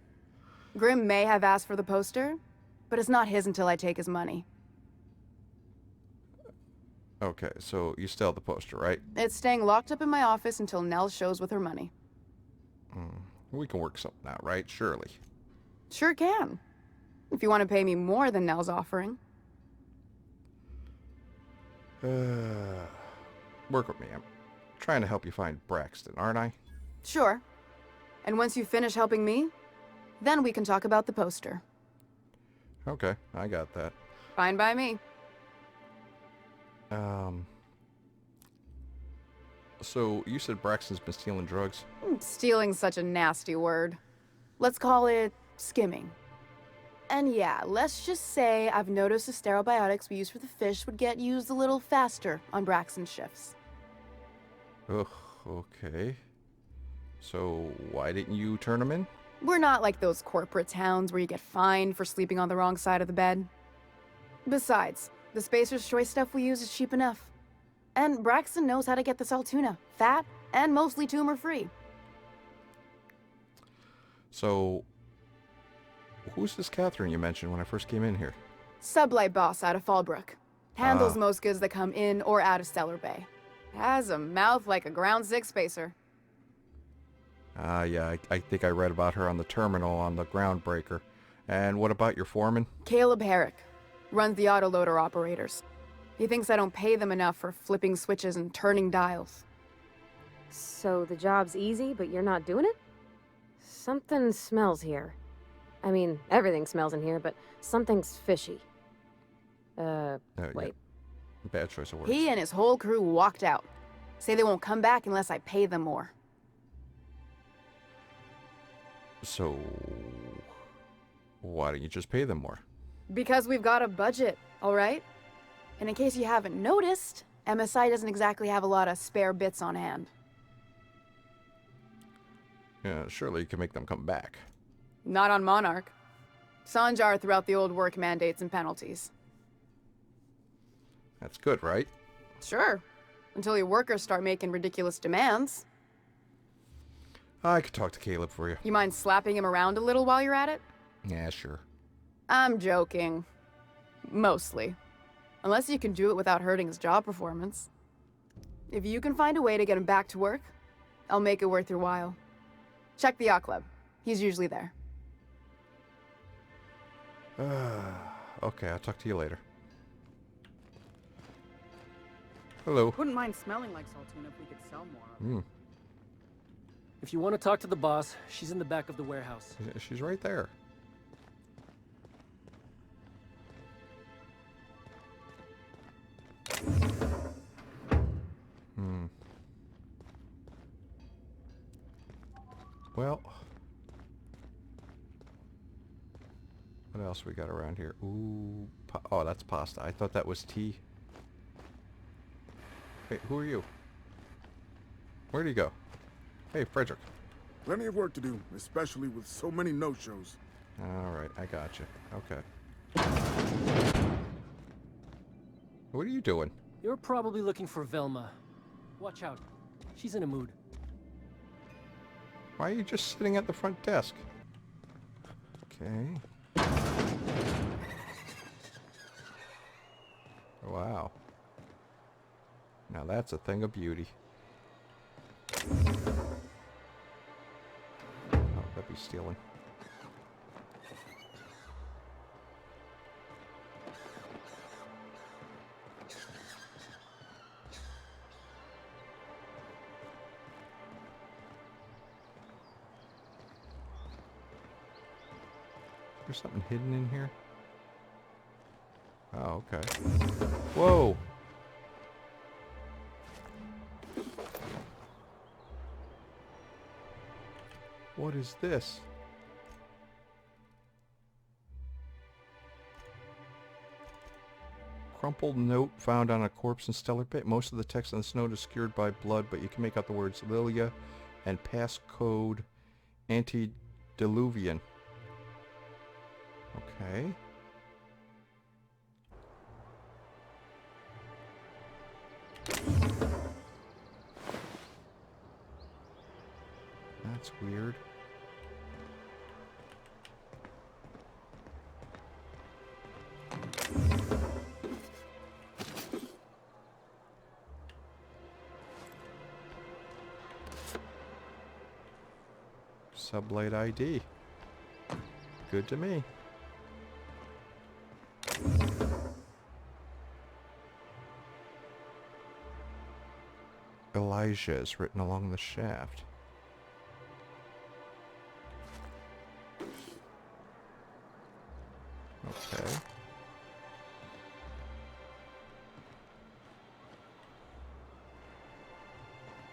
Grimm may have asked for the poster, but it's not his until I take his money. Okay, so you still have the poster, right? It's staying locked up in my office until Nell shows with her money. We can work something out, right? Surely. Sure can. If you want to pay me more than Nell's offering. Work with me. I'm trying to help you find Braxton, aren't I? Sure. And once you finish helping me, then we can talk about the poster. Okay, I got that. Fine by me. So you said Braxton's been stealing drugs? Stealing's such a nasty word. Let's call it skimming. And yeah, let's just say I've noticed the sterile biotics we use for the fish would get used a little faster on Braxton's shifts. Ugh, okay. So why didn't you turn him in? We're not like those corporate towns where you get fined for sleeping on the wrong side of the bed. Besides, the Spacer's Choice stuff we use is cheap enough. And Braxton knows how to get the saltuna, fat, and mostly tumor-free. So, who's this Catherine you mentioned when I first came in here? Sublight boss out of Fallbrook. Handles most goods that come in or out of Stellar Bay. Has a mouth like a Ground 6 Spacer. Yeah, I think I read about her on the terminal on the Groundbreaker. And what about your foreman? Caleb Herrick. Runs the autoloader operators. He thinks I don't pay them enough for flipping switches and turning dials. So the job's easy, but you're not doing it? Something smells here. I mean, everything smells in here, but something's fishy. Wait. Yeah. Bad choice of words. He and his whole crew walked out. Say they won't come back unless I pay them more. So, why don't you just pay them more? Because we've got a budget, all right? And in case you haven't noticed, MSI doesn't exactly have a lot of spare bits on hand. Yeah, surely you can make them come back. Not on Monarch. Sanjar threw out the old work mandates and penalties. That's good, right? Sure. Until your workers start making ridiculous demands. I could talk to Caleb for you. You mind slapping him around a little while you're at it? Yeah, sure. I'm joking. Mostly. Unless you can do it without hurting his job performance. If you can find a way to get him back to work, I'll make it worth your while. Check the yacht club. He's usually there. Okay, I'll talk to you later. Hello. Wouldn't mind smelling like Saltuna if we could sell more. If you want to talk to the boss, she's in the back of the warehouse. She's right there. Well, what else we got around here? Ooh, oh, that's pasta. I thought that was tea. Hey, who are you? Where'd he go? Hey, Frederick. Plenty of work to do, especially with so many no-shows. All right, I got you. Okay. What are you doing? You're probably looking for Velma. Watch out. She's in a mood. Why are you just sitting at the front desk? Okay. Wow. Now that's a thing of beauty. Oh, that'd be stealing. There's something hidden in here? Oh, okay. Whoa! What is this? Crumpled note found on a corpse in Stellar Pit. Most of the text on the snow is obscured by blood, but you can make out the words Lilia and passcode antediluvian. Okay. That's weird. Sublight ID. Good to me. Elijah is written along the shaft. Okay.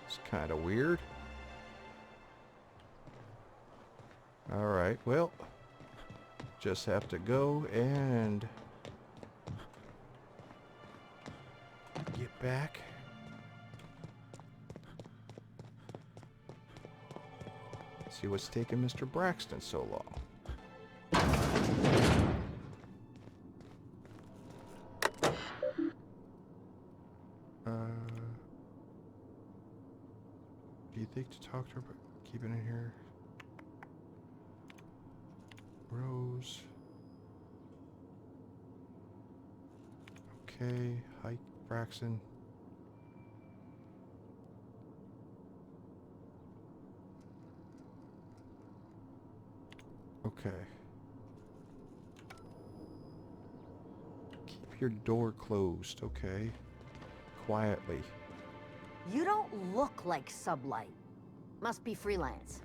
It's kind of weird. Alright, well, just have to go and get back. See what's taking Mr. Braxton so long. Do you think to talk to her, but keep it in here? Rose. Okay, hi, Braxton. Okay. Keep your door closed, okay? Quietly. You don't look like Sublight. Must be freelance.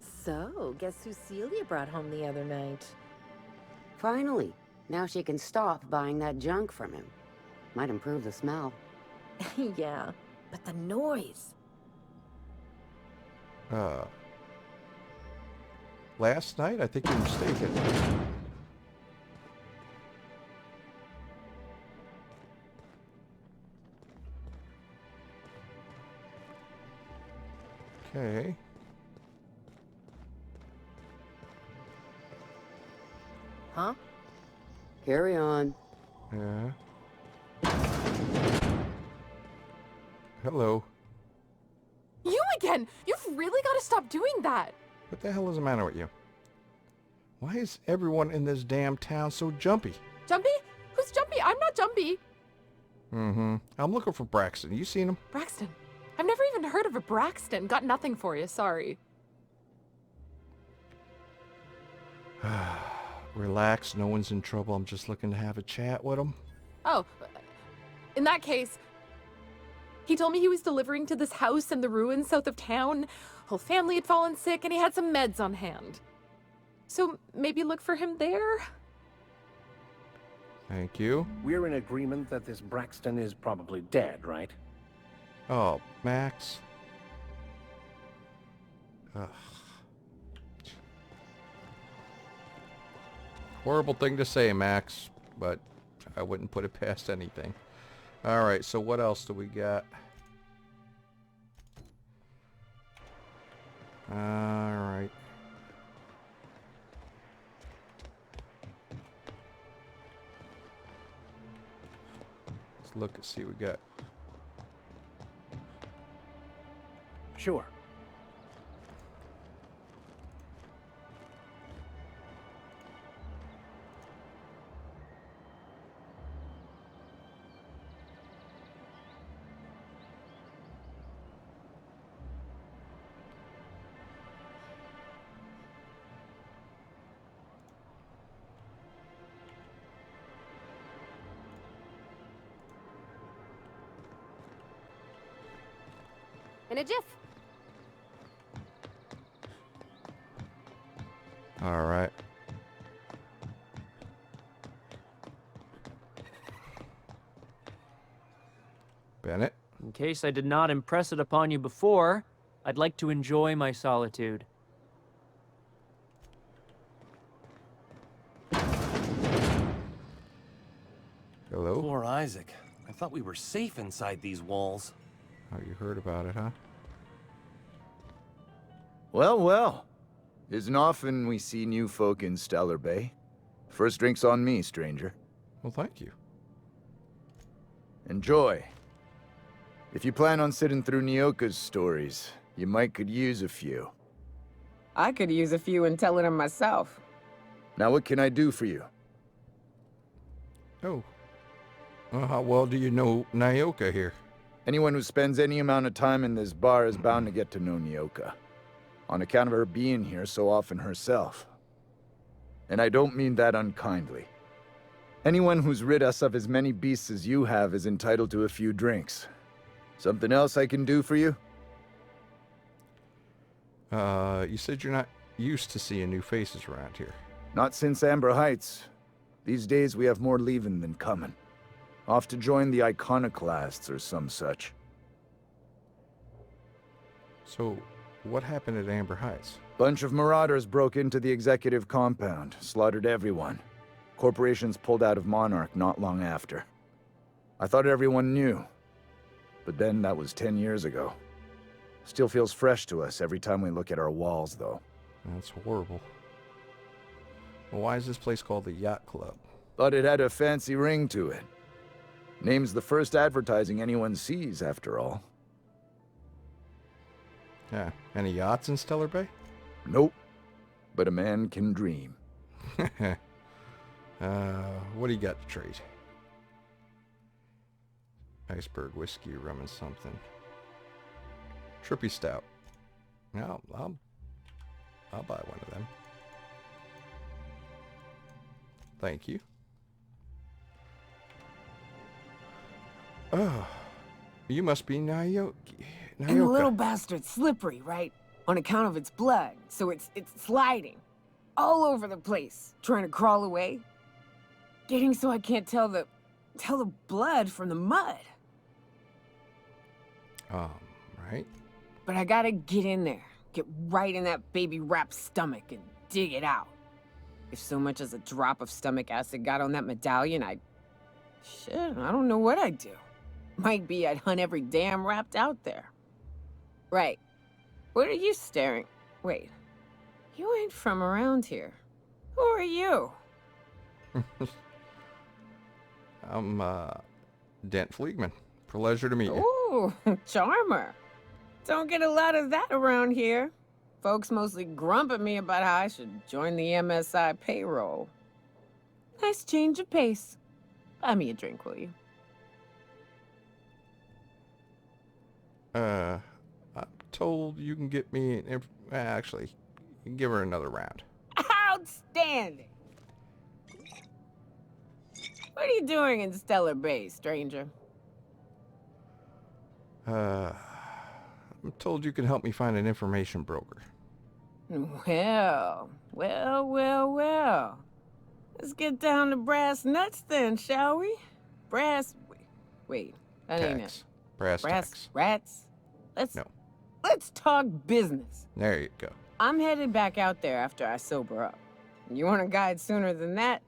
So, guess who Celia brought home the other night? Finally. Now she can stop buying that junk from him. Might improve the smell. Yeah, but the noise. Last night? I think you're mistaken. Okay. Huh? Carry on. Yeah. Hello. You again! You've really got to stop doing that! What the hell is the matter with you? Why is everyone in this damn town so jumpy? Jumpy? Who's Jumpy? I'm not Jumpy. Mm-hmm. I'm looking for Braxton. You seen him? Braxton. I've never even heard of a Braxton. Got nothing for you, sorry. Relax. No one's in trouble. I'm just looking to have a chat with him. Oh, in that case, he told me he was delivering to this house in the ruins south of town. Whole family had fallen sick and he had some meds on hand. So maybe look for him there? Thank you. We're in agreement that this Braxton is probably dead, right? Oh, Max. Ugh. Horrible thing to say, Max, but I wouldn't put it past anything. Alright, so what else do we got? Alright. Let's look and see what we got. Sure. In a jiff. All right. Bennett? In case I did not impress it upon you before, I'd like to enjoy my solitude. Hello? Poor Isaac. I thought we were safe inside these walls. Oh, you heard about it, huh? Well, well. Isn't often we see new folk in Stellar Bay. First drink's on me, stranger. Well, thank you. Enjoy. If you plan on sitting through Nyoka's stories, you might could use a few. I could use a few and telling them myself. Now what can I do for you? Oh. How well do you know Nyoka here? Anyone who spends any amount of time in this bar is bound to get to know Nyoka. On account of her being here so often herself. And I don't mean that unkindly. Anyone who's rid us of as many beasts as you have is entitled to a few drinks. Something else I can do for you? You said you're not used to seeing new faces around here. Not since Amber Heights. These days we have more leaving than coming. Off to join the iconoclasts or some such. So, what happened at Amber Heights? Bunch of marauders broke into the executive compound, slaughtered everyone. Corporations pulled out of Monarch not long after. I thought everyone knew. But then that was 10 years ago. Still feels fresh to us every time we look at our walls, though. That's horrible. Well, why is this place called the Yacht Club? Thought it had a fancy ring to it. Name's the first advertising anyone sees, after all. Yeah. Any yachts in Stellar Bay? Nope. But a man can dream. What do you got to trade? Iceberg whiskey, rum and something. Trippy stout. Yeah, I'll buy one of them. Thank you. Oh, you must be Nyoka. And the little bastard's slippery, right? On account of its blood, so it's sliding. All over the place, trying to crawl away. Getting so I can't tell the blood from the mud. Right. But I gotta get in there. Get right in that baby rap's stomach and dig it out. If so much as a drop of stomach acid got on that medallion, shit, I don't know what I'd do. Might be I'd hunt every damn rapt out there. Right. What are you staring? Wait. You ain't from around here. Who are you? I'm, Dent Fleegman. Pleasure to meet you. Ooh, charmer. Don't get a lot of that around here. Folks mostly grump at me about how I should join the MSI payroll. Nice change of pace. Buy me a drink, will you? I'm told you can get me... Actually, you can give her another round. Outstanding! What are you doing in Stellar Bay, stranger? I'm told you can help me find an information broker. Well. Let's get down to brass nuts then, shall we? Wait, that ain't it. Brass tacks. Rats? Let's talk business. There you go. I'm headed back out there after I sober up. You want a guide sooner than that?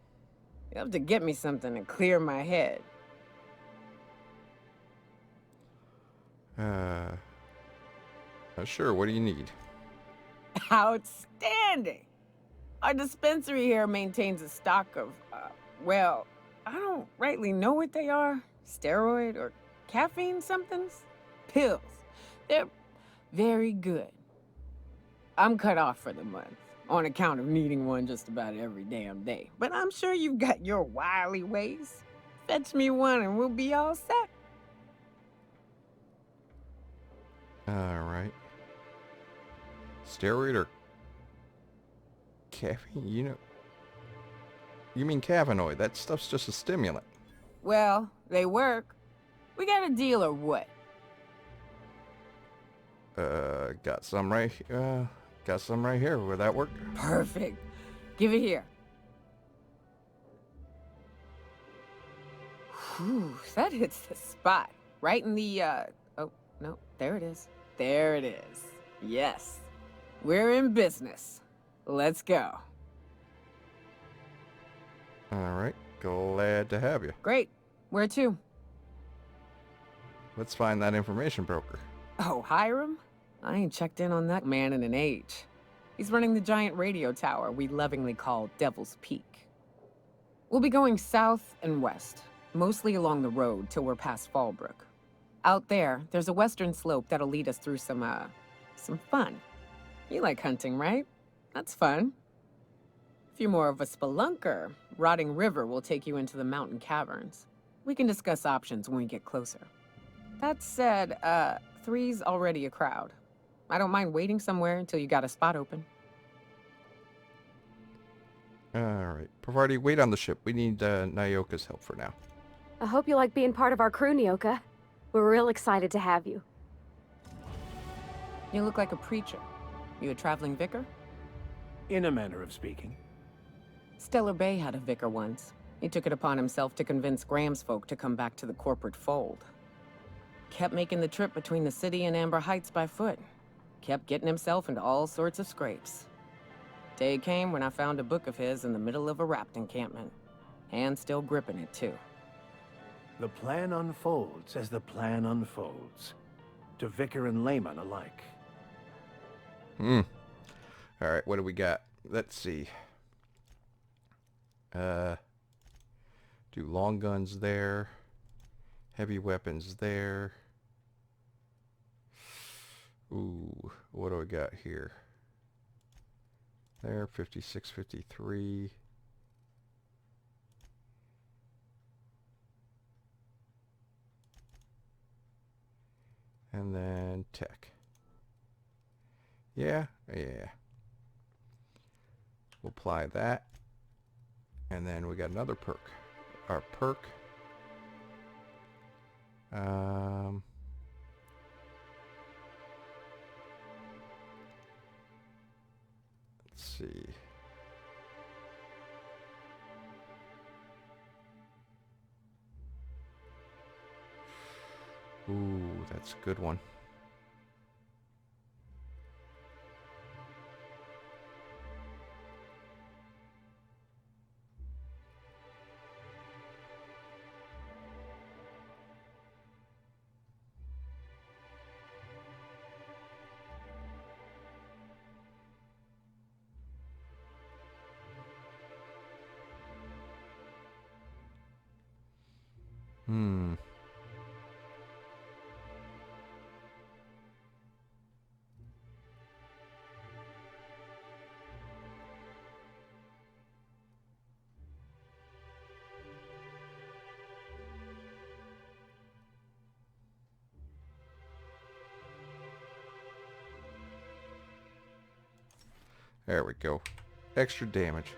You have to get me something to clear my head. Sure, what do you need? Outstanding! Our dispensary here maintains a stock of, well, I don't rightly know what they are. Steroid or caffeine somethings? Pills. They're very good. I'm cut off for the month, on account of needing one just about every damn day. But I'm sure you've got your wily ways. Fetch me one and we'll be all set. Alright. Steroid or caffeine? You mean cavinoid. That stuff's just a stimulant. Well, they work. We got a deal or what? Got some right here. Will that work? Perfect. Give it here. Whew, that hits the spot. Right in the, oh, no, there it is. There it is. Yes. We're in business. Let's go. Alright, glad to have you. Great. Where to? Let's find that information broker. Oh, Hiram? I ain't checked in on that man in an age. He's running the giant radio tower we lovingly call Devil's Peak. We'll be going south and west, mostly along the road till we're past Fallbrook. Out there, there's a western slope that'll lead us through some fun. You like hunting, right? That's fun. If you're more of a spelunker, Rotting River will take you into the mountain caverns. We can discuss options when we get closer. That said, 3's already a crowd. I don't mind waiting somewhere until you got a spot open. Alright. Pavarti, wait on the ship. We need Nyoka's help for now. I hope you like being part of our crew, Nyoka. We're real excited to have you. You look like a preacher. You a traveling vicar? In a manner of speaking. Stellar Bay had a vicar once. He took it upon himself to convince Graham's folk to come back to the corporate fold. Kept making the trip between the city and Amber Heights by foot. Kept getting himself into all sorts of scrapes. Day came when I found a book of his in the middle of a rapt encampment. Hand still gripping it, too. The plan unfolds as the plan unfolds. To vicar and layman alike. Alright, what do we got? Let's see. Do long guns there. Heavy weapons there. Ooh, what do we got here? There, 56, 53. And then tech. Yeah. We'll apply that. And then we got another perk. Our perk. Let's see. Ooh, that's a good one. There we go. Extra damage.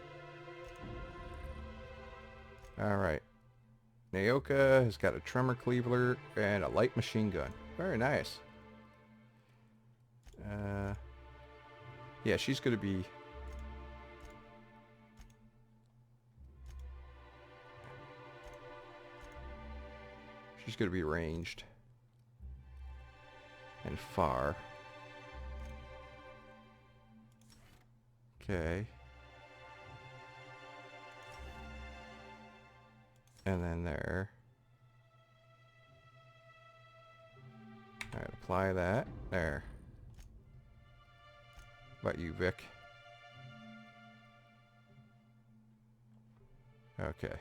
Alright. Naoka has got a tremor cleaver and a light machine gun. Very nice. Yeah, she's going to be... She's going to be ranged. And far. Okay. And then there. Alright, apply that. There. How about you, Vic? Okay.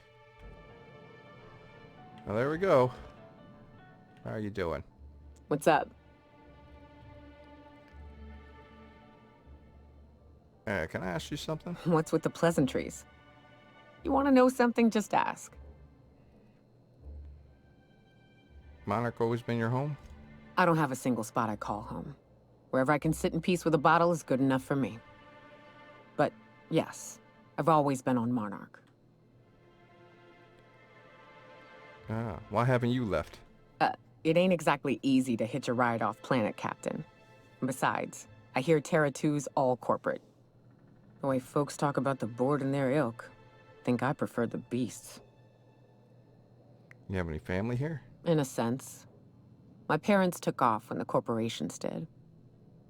Well, there we go. How are you doing? What's up? Can I ask you something? What's with the pleasantries? You want to know something? Just ask. Monarch always been your home? I don't have a single spot I call home. Wherever I can sit in peace with a bottle is good enough for me. But yes, I've always been on Monarch. Why haven't you left? It ain't exactly easy to hitch a ride off planet, Captain. And besides, I hear Terra 2's all corporate. The way folks talk about the board and their ilk, think I prefer the beasts. You have any family here? In a sense. My parents took off when the corporations did.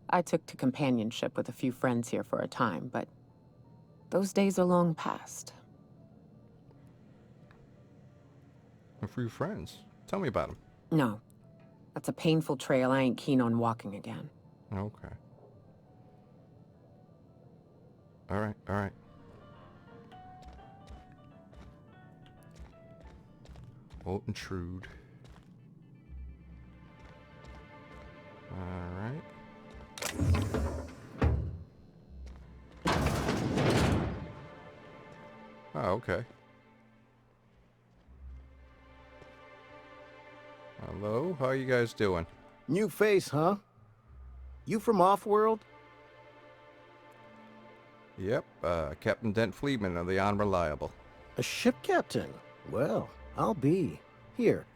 I took to companionship with a few friends here for a time, but those days are long past. A few friends? Tell me about them. No. That's a painful trail I ain't keen on walking again. Okay. Alright, alright. Won't intrude. Alright. Oh, okay. Hello, how are you guys doing? New face, huh? You from Offworld? Yep, Captain Dent Fleetman of the Unreliable. A ship captain? Well, I'll be. Here,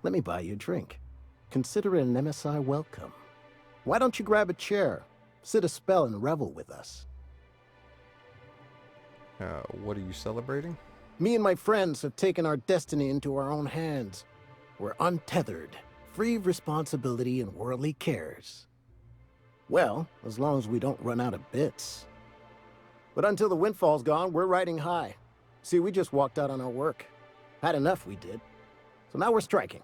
let me buy you a drink. Consider it an MSI welcome. Why don't you grab a chair, sit a spell and revel with us? What are you celebrating? Me and my friends have taken our destiny into our own hands. We're untethered, free of responsibility and worldly cares. Well, as long as we don't run out of bits. But until the windfall's gone, we're riding high. See, we just walked out on our work. Had enough, we did. So now we're striking.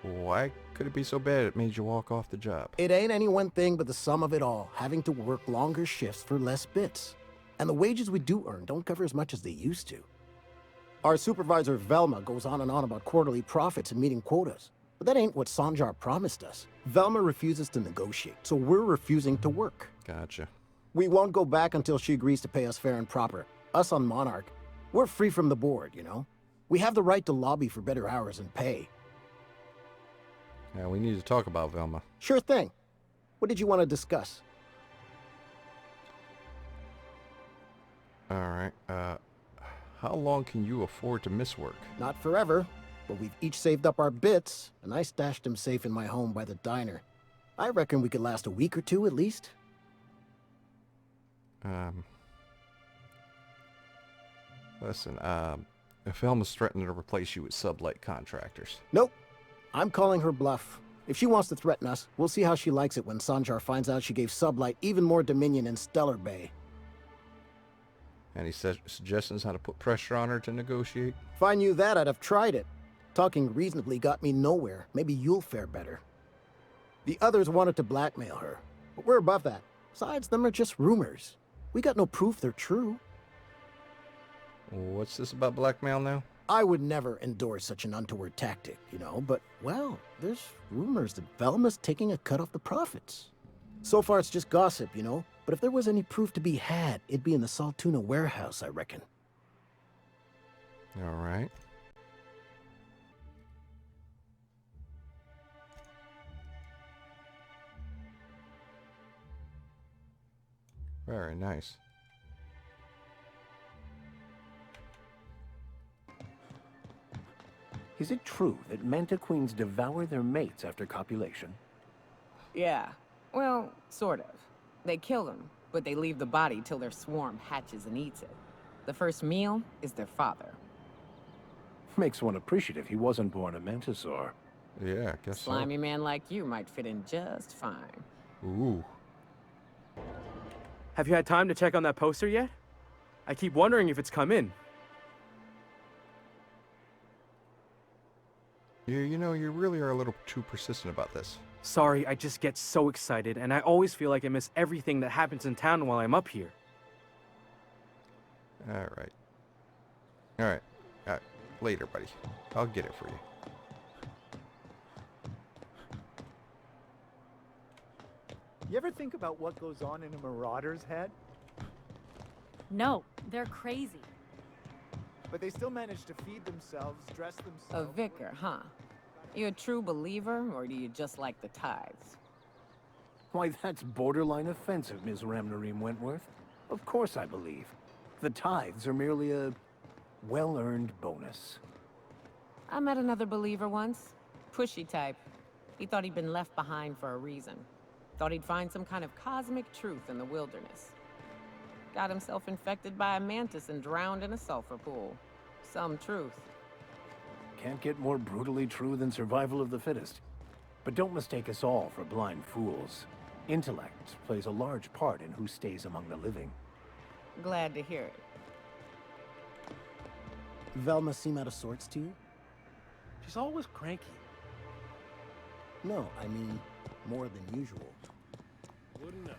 Why could it be so bad it made you walk off the job? It ain't any one thing but the sum of it all, having to work longer shifts for less bits. And the wages we do earn don't cover as much as they used to. Our supervisor Velma goes on and on about quarterly profits and meeting quotas. But that ain't what Sanjar promised us. Velma refuses to negotiate, so we're refusing to work. Gotcha. We won't go back until she agrees to pay us fair and proper. Us on Monarch, we're free from the board, you know? We have the right to lobby for better hours and pay. Yeah, we need to talk about Velma. Sure thing. What did you want to discuss? Alright, how long can you afford to miss work? Not forever, but we've each saved up our bits, and I stashed them safe in my home by the diner. I reckon we could last a week or two at least. Listen, Velma's threatening to replace you with sublight contractors. Nope. I'm calling her bluff. If she wants to threaten us, we'll see how she likes it when Sanjar finds out she gave Sublight even more dominion in Stellar Bay. Any suggestions how to put pressure on her to negotiate? If I knew that, I'd have tried it. Talking reasonably got me nowhere. Maybe you'll fare better. The others wanted to blackmail her, but we're above that. Besides, them are just rumors. We got no proof they're true. What's this about blackmail now? I would never endorse such an untoward tactic, you know, but, well, there's rumors that Velma's taking a cut off the profits. So far, it's just gossip, you know, but if there was any proof to be had, it'd be in the Saltuna warehouse, I reckon. All right. Very nice. Is it true that manta queens devour their mates after copulation? Yeah. Well, sort of. They kill them, but they leave the body till their swarm hatches and eats it. The first meal is their father. Makes one appreciative he wasn't born a mantisaur. Yeah, I guess Slimy man like you might fit in just fine. Ooh. Have you had time to check on that poster yet? I keep wondering if it's come in. You know, you really are a little too persistent about this. Sorry, I just get so excited, and I always feel like I miss everything that happens in town while I'm up here. All right. All right. Later, buddy. I'll get it for you. You ever think about what goes on in a marauder's head? No, they're crazy. But they still manage to feed themselves, dress A themselves. vicar, huh? You a true believer, or do you just like the tithes? Why, that's borderline offensive, Ms. Ramnareem Wentworth. Of course I believe. The tithes are merely a well-earned bonus. I met another believer once. Pushy type. He thought he'd been left behind for a reason. Thought he'd find some kind of cosmic truth in the wilderness. Got himself infected by a mantis and drowned in a sulfur pool. Some truth. Can't get more brutally true than survival of the fittest. But don't mistake us all for blind fools. Intellect plays a large part in who stays among the living. Glad to hear it. Velma seem out of sorts to you? She's always cranky. No, I mean, more than usual. Wouldn't know.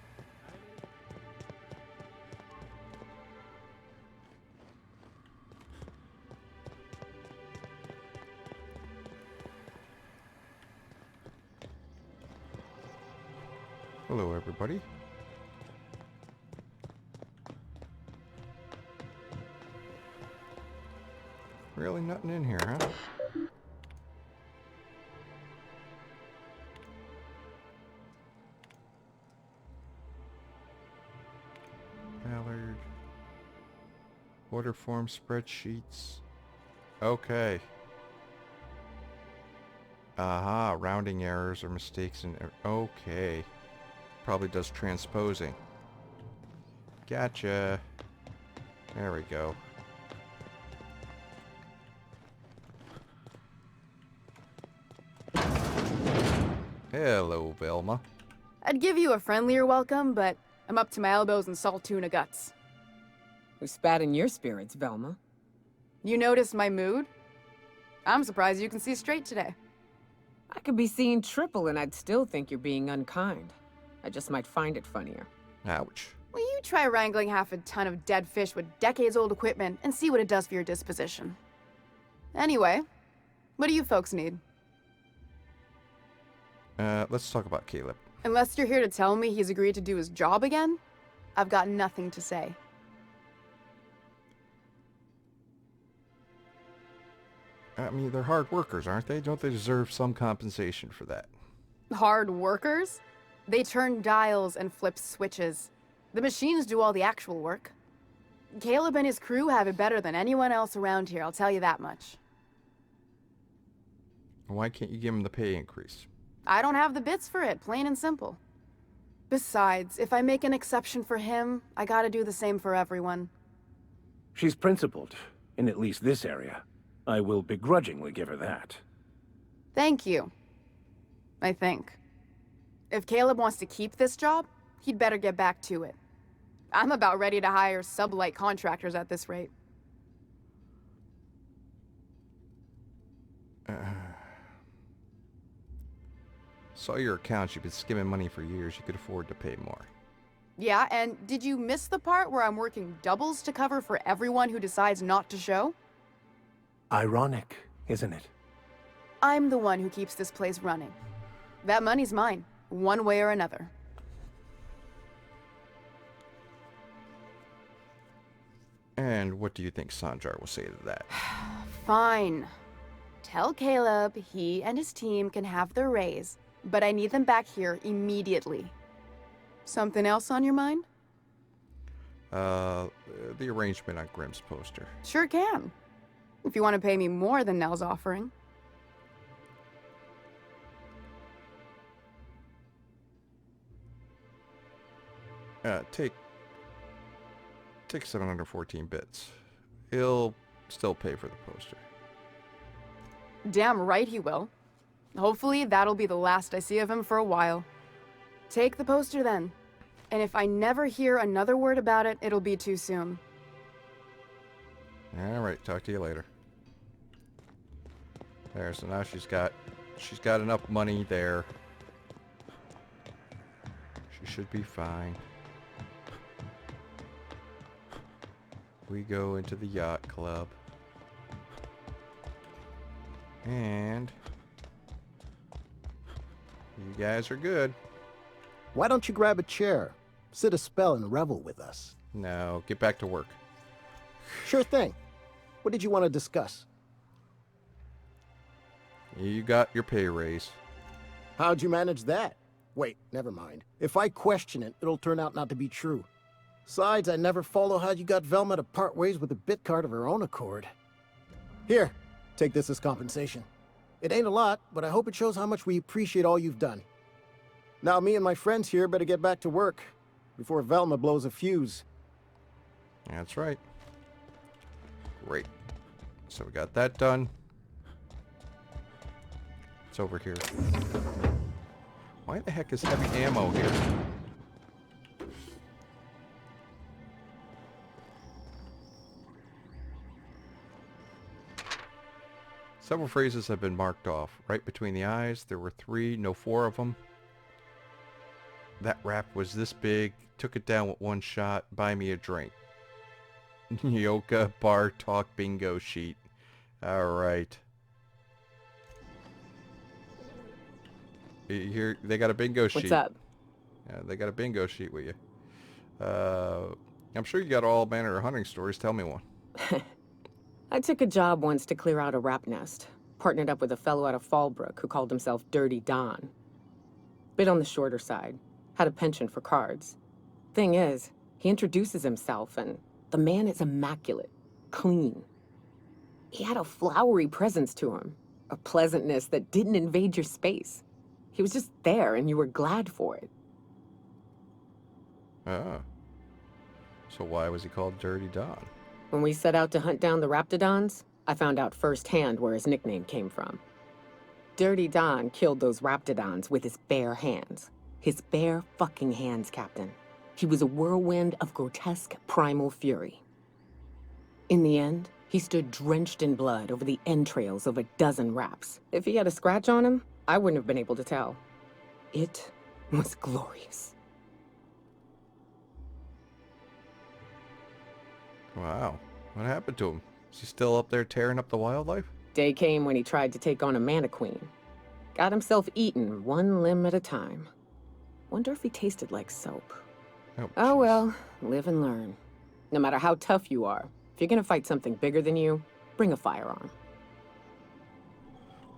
Hello, everybody. Really nothing in here, huh? Ballard. Order form spreadsheets. Okay. Aha, rounding errors or mistakes in... Okay. Probably does transposing. Gotcha. There we go. Hello, Velma. I'd give you a friendlier welcome, but I'm up to my elbows in salt tuna guts. Who spat in your spirits, Velma? You noticed my mood? I'm surprised you can see straight today. I could be seeing triple and I'd still think you're being unkind. I just might find it funnier. Ouch. Will you try wrangling half a ton of dead fish with decades-old equipment and see what it does for your disposition? Anyway, what do you folks need? Let's talk about Caleb. Unless you're here to tell me he's agreed to do his job again, I've got nothing to say. I mean, they're hard workers, aren't they? Don't they deserve some compensation for that? Hard workers? They turn dials and flip switches. The machines do all the actual work. Caleb and his crew have it better than anyone else around here, I'll tell you that much. Why can't you give him the pay increase? I don't have the bits for it, plain and simple. Besides, if I make an exception for him, I gotta do the same for everyone. She's principled, in at least this area. I will begrudgingly give her that. Thank you. I think. If Caleb wants to keep this job, he'd better get back to it. I'm about ready to hire sublight contractors at this rate. Saw your accounts. You've been skimming money for years. You could afford to pay more. Yeah, and did you miss the part where I'm working doubles to cover for everyone who decides not to show? Ironic, isn't it? I'm the one who keeps this place running. That money's mine, one way or another. And what do you think Sanjar will say to that? Fine. Tell Caleb he and his team can have their raise, but I need them back here immediately. Something else on your mind? The arrangement on Grimm's poster. Sure can. If you want to pay me more than Nell's offering. Take 714 bits. He'll still pay for the poster. Damn right he will. Hopefully that'll be the last I see of him for a while. Take the poster then. And if I never hear another word about it, it'll be too soon. Alright, talk to you later. There, so now she's got enough money there. She should be fine. We go into the yacht club. And you guys are good. Why don't you grab a chair? Sit a spell and revel with us. No, get back to work. Sure thing. What did you want to discuss? You got your pay raise. How'd you manage that? Wait, never mind. If I question it, it'll turn out not to be true. Besides, I never follow how you got Velma to part ways with a bit card of her own accord. Here, take this as compensation. It ain't a lot, but I hope it shows how much we appreciate all you've done. Now me and my friends here better get back to work before Velma blows a fuse. That's right. Great. So we got that done. It's over here. Why the heck is heavy ammo here? Several phrases have been marked off. Right between the eyes, there were 3, no 4 of them. That rap was this big, took it down with one shot, buy me a drink. Yoka, bar talk, bingo sheet. Alright. Here, they got a bingo sheet. What's up? Yeah, they got a bingo sheet with you. I'm sure you got all manner of hunting stories. Tell me one. I took a job once to clear out a rap nest. Partnered up with a fellow out of Fallbrook who called himself Dirty Don. Bit on the shorter side. Had a penchant for cards. Thing is, he introduces himself and the man is immaculate. Clean. He had a flowery presence to him. A pleasantness that didn't invade your space. He was just there and you were glad for it. Ah. So why was he called Dirty Don? When we set out to hunt down the Raptidons, I found out firsthand where his nickname came from. Dirty Don killed those Raptidons with his bare hands. His bare fucking hands, Captain. He was a whirlwind of grotesque primal fury. In the end, he stood drenched in blood over the entrails of a dozen raps. If he had a scratch on him, I wouldn't have been able to tell. It was glorious. Wow. What happened to him? Is he still up there tearing up the wildlife? Day came when he tried to take on a mannequin. Got himself eaten one limb at a time. Wonder if he tasted like soap. Oh well, live and learn. No matter how tough you are, if you're gonna fight something bigger than you, bring a firearm.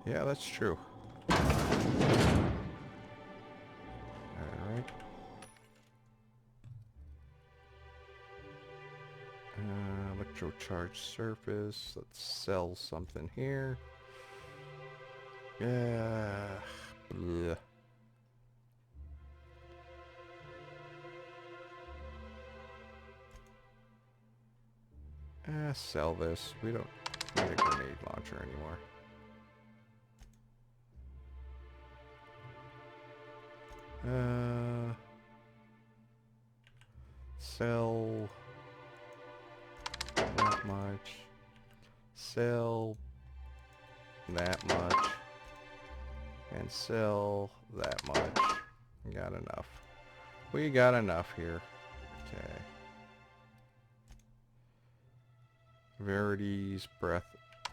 Yeah, that's true. Alright. Electrocharged surface. Let's sell something here. Yeah. Bleh. Sell this. We don't need a grenade launcher anymore. Sell that much. Sell that much. And sell that much. Got enough. We got enough here. Okay. Verity's breath.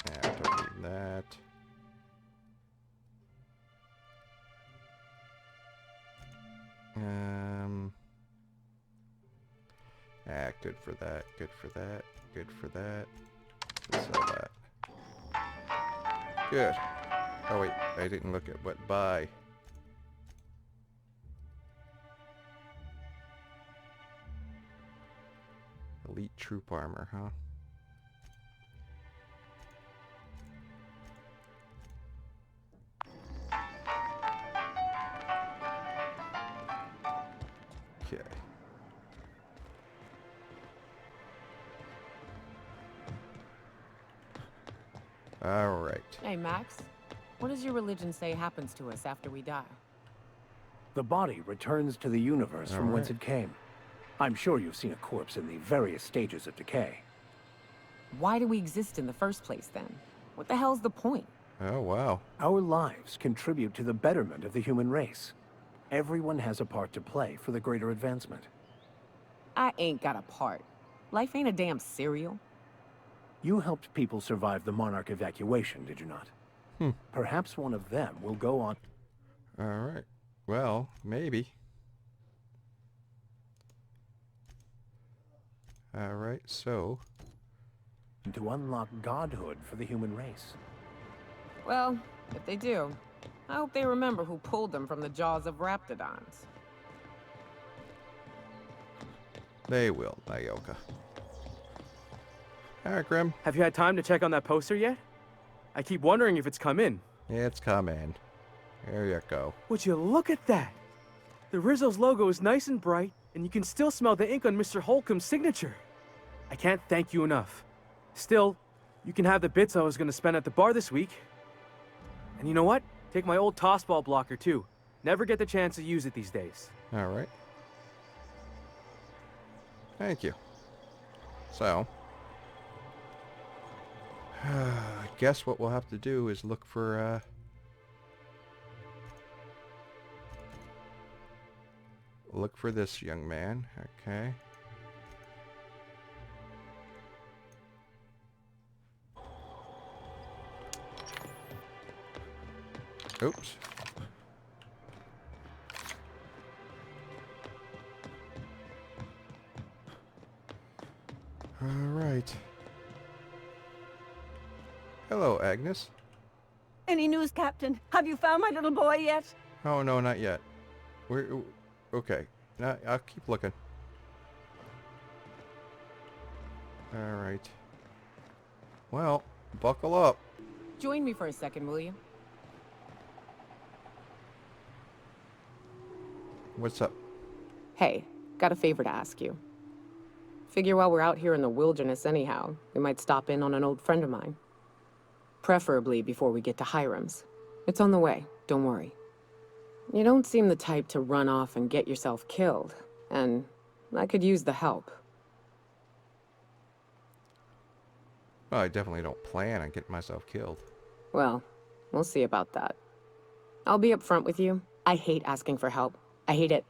Yeah, don't need that. Good for that, good for that, good for that. Let's sell that. Good. Oh wait, I didn't look at what buy. Elite troop armor, huh? Okay. All right. Hey, Max. What does your religion say happens to us after we die? The body returns to the universe from whence right. it came. I'm sure you've seen a corpse in the various stages of decay. Why do we exist in the first place, then? What the hell's the point? Oh, wow. Our lives contribute to the betterment of the human race. Everyone has a part to play for the greater advancement. I ain't got a part. Life ain't a damn cereal. You helped people survive the Monarch evacuation, did you not? Perhaps one of them will go on. All right. Well, maybe. All right, so. To unlock godhood for the human race. Well, if they do, I hope they remember who pulled them from the jaws of raptidons. They will, Nyoka. All right, Grim. Have you had time to check on that poster yet? I keep wondering if it's come in. It's coming. There you go. Would you look at that? The Rizzo's logo is nice and bright, and you can still smell the ink on Mr. Holcomb's signature. I can't thank you enough. Still, you can have the bits I was going to spend at the bar this week. And you know what? Take my old tossball blocker, too. Never get the chance to use it these days. All right. Thank you. So, I guess what we'll have to do is look for, look for this young man. Okay. Oops. All right. Hello, Agnes. Any news, Captain? Have you found my little boy yet? Oh, no, not yet. We're... Okay. Now, I'll keep looking. All right. Well, buckle up. Join me for a second, will you? What's up? Hey, got a favor to ask you. Figure while we're out here in the wilderness anyhow, we might stop in on an old friend of mine. Preferably before we get to Hiram's. It's on the way, don't worry. You don't seem the type to run off and get yourself killed, and I could use the help. Well, I definitely don't plan on getting myself killed. Well, we'll see about that. I'll be upfront with you. I hate asking for help. I hate it.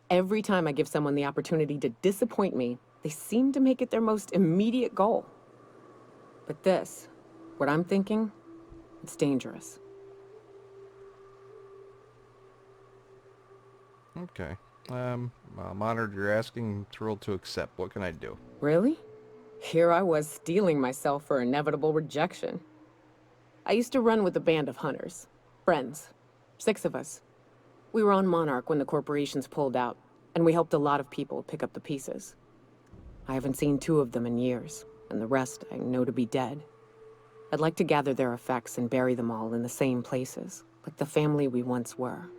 Every time I give someone the opportunity to disappoint me, they seem to make it their most immediate goal. But this, what I'm thinking, it's dangerous. Okay. I'm honored you're asking, thrilled to accept. What can I do? Really? Here I was steeling myself for inevitable rejection. I used to run with a band of hunters. Friends. 6 of us. We were on Monarch when the corporations pulled out, and we helped a lot of people pick up the pieces. I haven't seen 2 of them in years, and the rest I know to be dead. I'd like to gather their effects and bury them all in the same places, like the family we once were.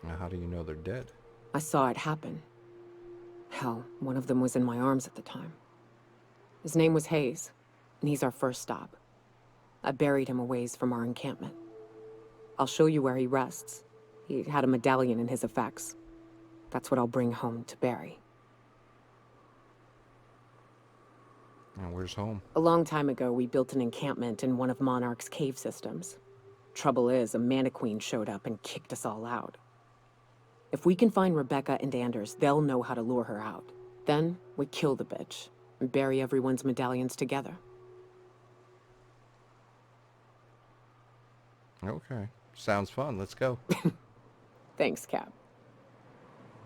Now, how do you know they're dead? I saw it happen. Hell, one of them was in my arms at the time. His name was Hayes, and he's our first stop. I buried him a ways from our encampment. I'll show you where he rests. He had a medallion in his effects. That's what I'll bring home to bury. Now, where's home? A long time ago, we built an encampment in one of Monarch's cave systems. Trouble is, a Mantiqueen showed up and kicked us all out. If we can find Rebecca and Anders, they'll know how to lure her out. Then we kill the bitch and bury everyone's medallions together. Okay. Sounds fun. Let's go. Thanks, Cap.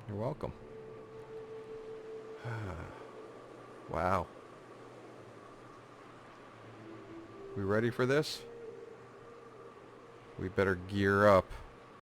You're welcome. Wow. We ready for this? We better gear up.